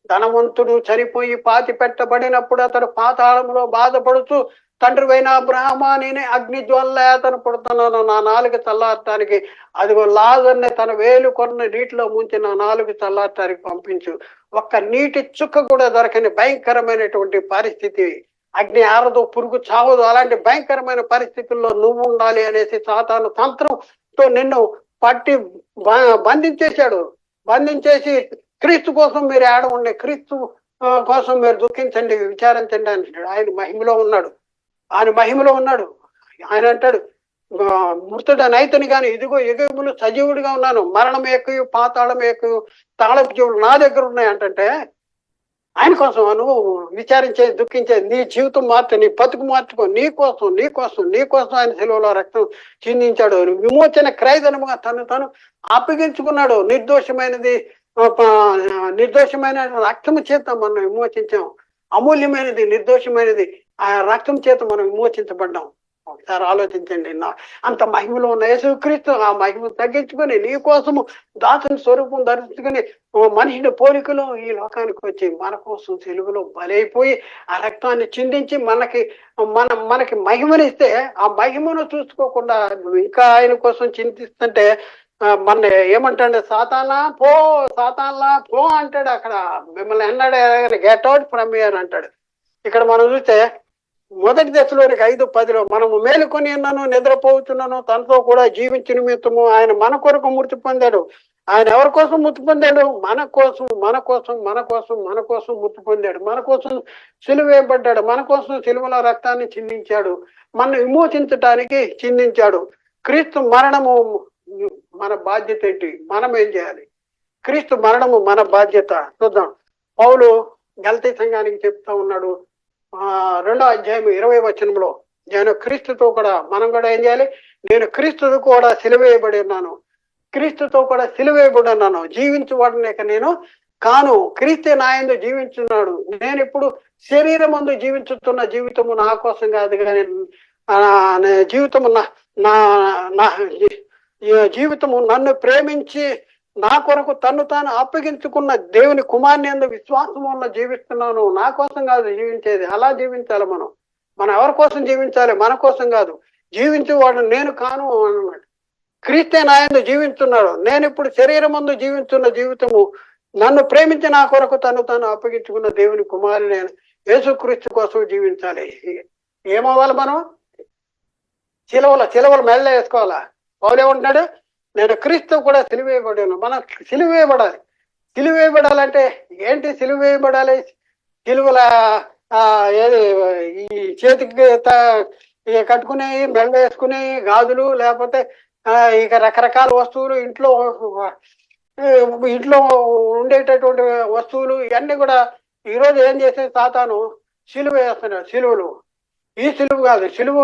Speaker 1: ధనవంతుడు చనిపోయి పాతి పెట్టబడినప్పుడు అతడు పాతాళంలో బాధపడుతూ, తండ్రి అయిన అబ్రహామా నేనే అగ్ని జ్వాల అతను పుడుతున్నాను, నా నాలుగు చల్లారటానికి అదిగో లాజర్ని తన వేలు కొన్న నీటిలో ముంచి నా నాలుగు చల్లారటానికి పంపించు. ఒక్క నీటి చుక్క కూడా దొరకని భయంకరమైనటువంటి పరిస్థితి, అగ్ని ఆరదు, పురుగు చావదు, అలాంటి భయంకరమైన పరిస్థితుల్లో నువ్వు ఉండాలి అనేసి సాతాను తంత్రంతో నిన్ను పట్టి బంధించేసి క్రీస్తు కోసం మీరు ఏడ ఉండే, క్రీస్తు కోసం మీరు దుఃఖించండి, విచారించండి అంటాడు. ఆయన మహిమలో ఉన్నాడు. ఆయన అంటాడు, మృతుడనైతని కానీ ఇదిగో యుగములు సజీవుడిగా ఉన్నాను, మరణం ఎక్కువ పాతాళం ఎక్కువ తాళపు జీవులు నా దగ్గర ఉన్నాయి అంటే, ఆయన కోసం నువ్వు విచారించే దుఃఖించే, నీ జీవితం మార్చు, నీ బతుకు మార్చుకో, నీ కోసం ఆయన సిలువలో రక్తం చిందించాడు. విమోచన క్రయధనముగా తను అప్పగించుకున్నాడు. నిర్దోషమైనది నిర్దోషమైన రక్తము చేత మనం విమోచించాం. అమూల్యమైనది, నిర్దోషమైనది ఆ రక్తం చేత మనం విమోచించబడ్డాం. ఒకసారి ఆలోచించండి. అంత మహిమలో ఉన్న యేసుక్రీస్తు ఆ మహిమ తగ్గించుకొని నీ కోసము దాసుని స్వరూపం ధరించుకొని మనిషిని పోలికలో ఈ లోకానికి వచ్చి మన కోసం తెలుగులో బలైపోయి ఆ రక్తాన్ని చిందించి మనకి మహిమనిస్తే ఆ మహిమను చూసుకోకుండా ఇంకా ఆయన కోసం చింతిస్తుంటే మన ఏమంటాడు? సాతాన్లా పో అంటాడు. అక్కడ మిమ్మల్ని అన్నాడు, గెట్ అవుట్ ఫ్రమ్ హియర్ అంటాడు. ఇక్కడ మనం చూస్తే మొదటి దశలోనికి 5:10 మనము మేలుకొని ఉన్నాను, నిద్రపోతున్నాను, తనతో కూడా జీవించిన నిమిత్తము ఆయన మన కొరకు మృతి పొందాడు. ఆయన ఎవరి కోసం మృతి పొందాడు? మన కోసం మృతి పొందాడు. మన కోసం సిలువ వేయబడ్డాడు. మన కోసం సిలువల రక్తాన్ని చిందించాడు. మన విమోచించటానికి చిందించాడు. క్రీస్తు మరణము మన బాధ్యత ఏంటి? మనం ఏం చేయాలి? క్రీస్తు మరణము మన బాధ్యత. చూద్దాం. పౌలు గలతీ సంఘానికి చెప్తా ఉన్నాడు 2వ అధ్యాయం 20వ వచనంలో, నేను క్రీస్తుతో కూడా, మనం కూడా ఏం చేయాలి? నేను క్రీస్తుతో కూడా సిలువేయబడి ఉన్నాను, క్రీస్తుతో కూడా సిలువేయబడి ఉన్నాను. జీవించువాడిని నేను కాను, క్రీస్తే నా యందు జీవించున్నాడు. నేను ఇప్పుడు శరీరం ముందు జీవించుతున్న జీవితము నా కోసం కాదు కానీ జీవితము నా జీవితము నన్ను ప్రేమించి నా కొరకు తన్ను తాను అప్పగించుకున్న దేవుని కుమారుని యందు విశ్వాసం వల్ల జీవిస్తున్నాను. నా కోసం కాదు జీవించేది. అలా జీవించాలి. మనం ఎవరి కోసం జీవించాలి? మన కోసం కాదు. జీవించేవాడు నేను కాను అన్నాడు. క్రీస్తే నా యందు జీవిస్తున్నాడు. నేను ఇప్పుడు శరీరం ముందు జీవిస్తున్న జీవితము నన్ను ప్రేమించి నా కొరకు తను తాను అప్పగించుకున్న దేవుని కుమారుని యేసుక్రీస్తు కోసం జీవించాలి. ఏమవ్వాలి? మనం చిలవలు మెల్ల వేసుకోవాలా? పౌలు ఏమంటున్నాడు? నేను క్రీస్తు కూడా సిలువేయబడాను. మనం సిలువేయబడాలి. సిలువేయబడాలంటే ఏంటి? సిలువేయబడాలి సిలువల ఏది ఈ చేతికి కట్టుకునే, మెల్ల వేసుకునే గాజులు, లేకపోతే ఇక రకరకాల వస్తువులు, ఇంట్లో ఉండేటటువంటి వస్తువులు, ఇవన్నీ కూడా ఈరోజు ఏం చేసే సాతాను సిలువ వేస్తున్నాడు. సిలువలు ఈ సిలువ కాదు. సిలువ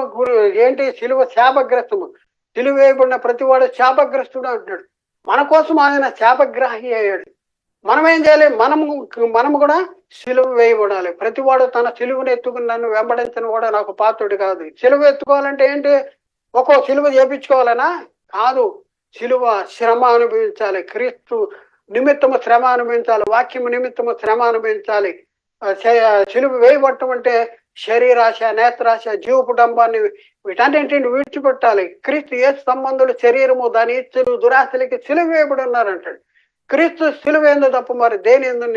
Speaker 1: ఏంటి? సిలువ శాపగ్రస్తము. సిలువ వేయబడిన ప్రతివాడు శాపగ్రస్తుడు అంటున్నాడు. మన కోసం ఆయన శాపగ్రాహి అయ్యాడు. మనం ఏం చేయాలి? మనము కూడా సిలువ వేయబడాలి. ప్రతివాడు తన సిలువను ఎత్తుకుని నన్ను వెంబడించిన కూడా నాకు పాత్రుడు కాదు. సిలువ ఎత్తుకోవాలంటే ఏంటి? ఒక్కో సిలువ చేపించుకోవాలనా? కాదు. సిలువ శ్రమ అనుభవించాలి. క్రీస్తు నిమిత్తము శ్రమ అనుభవించాలి. వాక్యము నిమిత్తము శ్రమ అనుభవించాలి. సిలువ వేయబట్టం అంటే శరీరాశ, నేత్రాశ, జీవపు డంబాన్ని వీటన్నింటిని విడిచిపెట్టాలి. క్రీస్తు యేసు సంబంధులు శరీరము, దాని ఇచ్చలు, దురాశలకి సిలువ వేయబడి ఉన్నారంటాడు. క్రీస్తు సిలువ ఎందు తప్ప మరి దేని ఎందు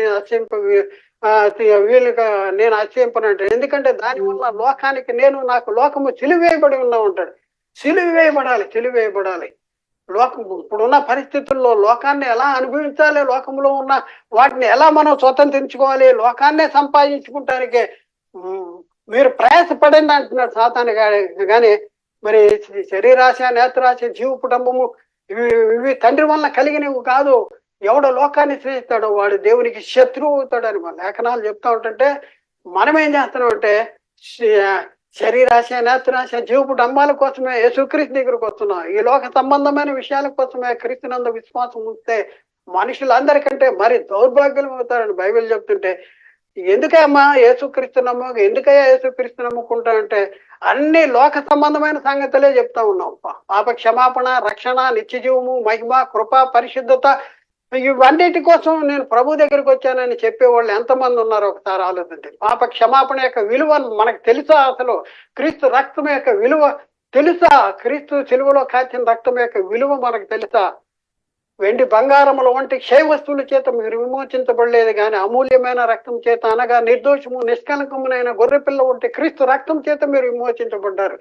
Speaker 1: నేను అతిశయింపనంటాడు. ఎందుకంటే దానివల్ల లోకానికి నాకు లోకము సిలువ వేయబడి ఉన్నా ఉంటాడు. సిలువ వేయబడాలి. ఇప్పుడున్న పరిస్థితుల్లో లోకాన్ని ఎలా అనుభవించాలి, లోకంలో ఉన్న వాటిని ఎలా మనం స్వతంత్రించుకోవాలి, లోకాన్నే సంపాదించుకుంటానికే మీరు ప్రయాసపడండి అంటున్నాడు సాతాను. కానీ మరి శరీరాశ, నేత్రాశ, జీవ కుటుంబము ఇవి తండ్రి వల్ల కలిగినవి కాదు. ఎవడో లోకాన్ని స్నేహిస్తాడో వాడు దేవునికి శత్రువు అవుతాడని మన లేఖనాలు చెప్తా ఉంటుంటే, మనం ఏం చేస్తున్నామంటే శరీరాశ, నేత్రాశ, జీవపు డంబాల కోసమే యేసుక్రీస్తు దగ్గరకు వస్తున్నాం. ఈ లోక సంబంధమైన విషయాల కోసమే క్రీస్తునందు విశ్వాసం ఉంటే మనుషులందరికంటే మరి దౌర్భాగ్యం అవుతారని బైబిల్ చెప్తుంటే, ఎందుకమ్మా యేసుక్రీస్తు నమ్ముకుంటా అంటే అన్ని లోక సంబంధమైన సంగతులే చెప్తా ఉన్నాం. పాప క్షమాపణ, రక్షణ, నిత్య జీవము, మహిమ, కృప, పరిశుద్ధత, ఇవన్నిటి కోసం నేను ప్రభు దగ్గరికి వచ్చానని చెప్పేవాళ్ళు ఎంతమంది ఉన్నారో ఒకసారి ఆలోచించండి. పాప క్షమాపణ యొక్క విలువ మనకు తెలుసా? అసలు క్రీస్తు రక్తం యొక్క విలువ తెలుసా? క్రీస్తు సిలువలో కాచిన రక్తం యొక్క విలువ మనకు తెలుసా? వెండి బంగారముల వంటి క్షయ వస్తువుల చేత మీరు విమోచించబడలేదు కానీ అమూల్యమైన రక్తం చేత, అనగా నిర్దోషము నిష్కలంకమునైన గొర్రెపిల్ల వంటి క్రీస్తు రక్తం చేత మీరు విమోచించబడ్డారు.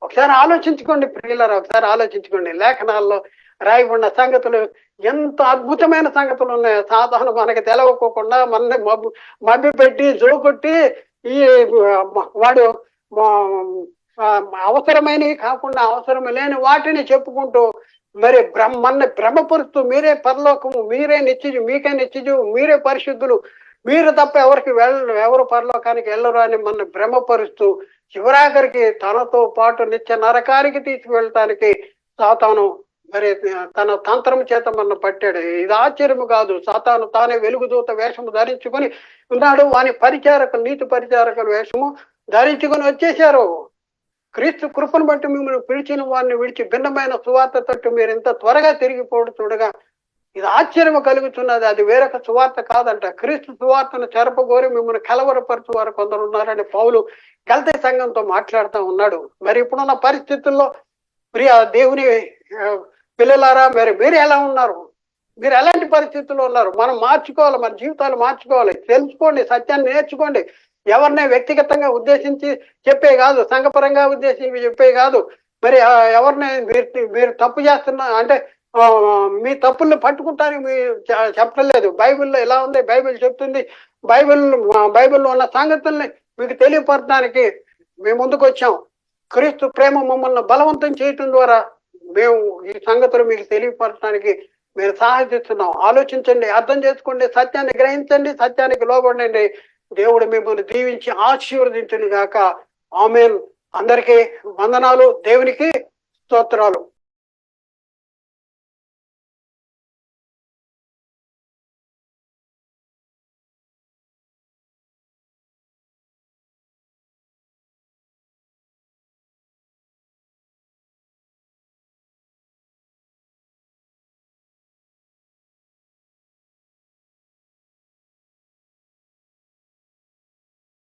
Speaker 1: ఒకసారి ఆలోచించుకోండి ప్రియులారా, ఒకసారి ఆలోచించుకోండి. లేఖనాల్లో రాయబడిన సంగతులు ఎంత అద్భుతమైన సంగతులు ఉన్నాయో. సాధారణ మనకి తెలవకోకుండా మనల్ని మభ్య పెట్టి జోకొట్టి ఈ వాడు అవసరమైనవి కాకుండా అవసరం లేని వాటిని చెప్పుకుంటూ మరి మన భ్రమపరుస్తూ మీరే పరలోకము, మీరే నిత్యజు, మీకే నిత్యజు, మీరే పరిశుద్ధులు, మీరు తప్ప ఎవరు పరలోకానికి వెళ్ళరు అని మన భ్రమపరుస్తూ చివరాఖరికి తనతో పాటు నిత్య నరకానికి తీసుకువెళ్ళటానికి సాతాను మరి తన తంత్రం చేత మన పట్టాడు. ఇది ఆశ్చర్యము కాదు. సాతాను తానే వెలుగుదూత వేషము ధరించుకొని ఉన్నాడు. వాని పరిచారకులు, నీతి పరిచారకుల వేషము ధరించుకొని వచ్చేసారు. క్రీస్తు కృపను బట్టి మిమ్మల్ని పిలిచిన వారిని విడిచి భిన్నమైన సువార్త తట్టు మీరు ఇంత త్వరగా తిరిగిపోవడం చూడగా ఇది ఆశ్చర్యం కలుగుతున్నది. అది వేరొక సువార్త కాదంట. క్రీస్తు సువార్తను చెరపగోరి మిమ్మల్ని కలవరపరచు వారు కొందరు ఉన్నారని పౌలు గల్తీ సంఘంతో మాట్లాడుతూ ఉన్నాడు. మరి ఇప్పుడున్న పరిస్థితుల్లో ప్రియ దేవుని పిల్లలారా, మీరు ఎలా ఉన్నారు? మీరు ఎలాంటి పరిస్థితుల్లో ఉన్నారు? మనం మార్చుకోవాలి, మన జీవితాలు మార్చుకోవాలి. తెలుసుకోండి, సత్యాన్ని నేర్చుకోండి. ఎవరినే వ్యక్తిగతంగా ఉద్దేశించి చెప్పే కాదు, సంఘపరంగా ఉద్దేశించి చెప్పే కాదు. మరి ఎవరిని మీరు తప్పు చేస్తున్నా అంటే మీ తప్పుల్ని పట్టుకుంటానికి మీరు చెప్పలేదు. బైబిల్లో ఎలా ఉంది, బైబిల్ చెప్తుంది. బైబిల్లో ఉన్న సంగతుల్ని మీకు తెలియపరచడానికి మేము ముందుకు వచ్చాం. క్రీస్తు ప్రేమ మమ్మల్ని బలవంతం చేయటం ద్వారా మేము ఈ సంగతులు మీకు తెలియపరచడానికి మీరు సహాయిస్తున్నాం. ఆలోచించండి, అర్థం చేసుకోండి, సత్యాన్ని గ్రహించండి, సత్యానికి లోబడండి. దేవుడు మిమ్మల్ని దీవించి ఆశీర్వదించును గాక. ఆమేన్. అందరికీ వందనాలు. దేవునికి స్తోత్రాలు.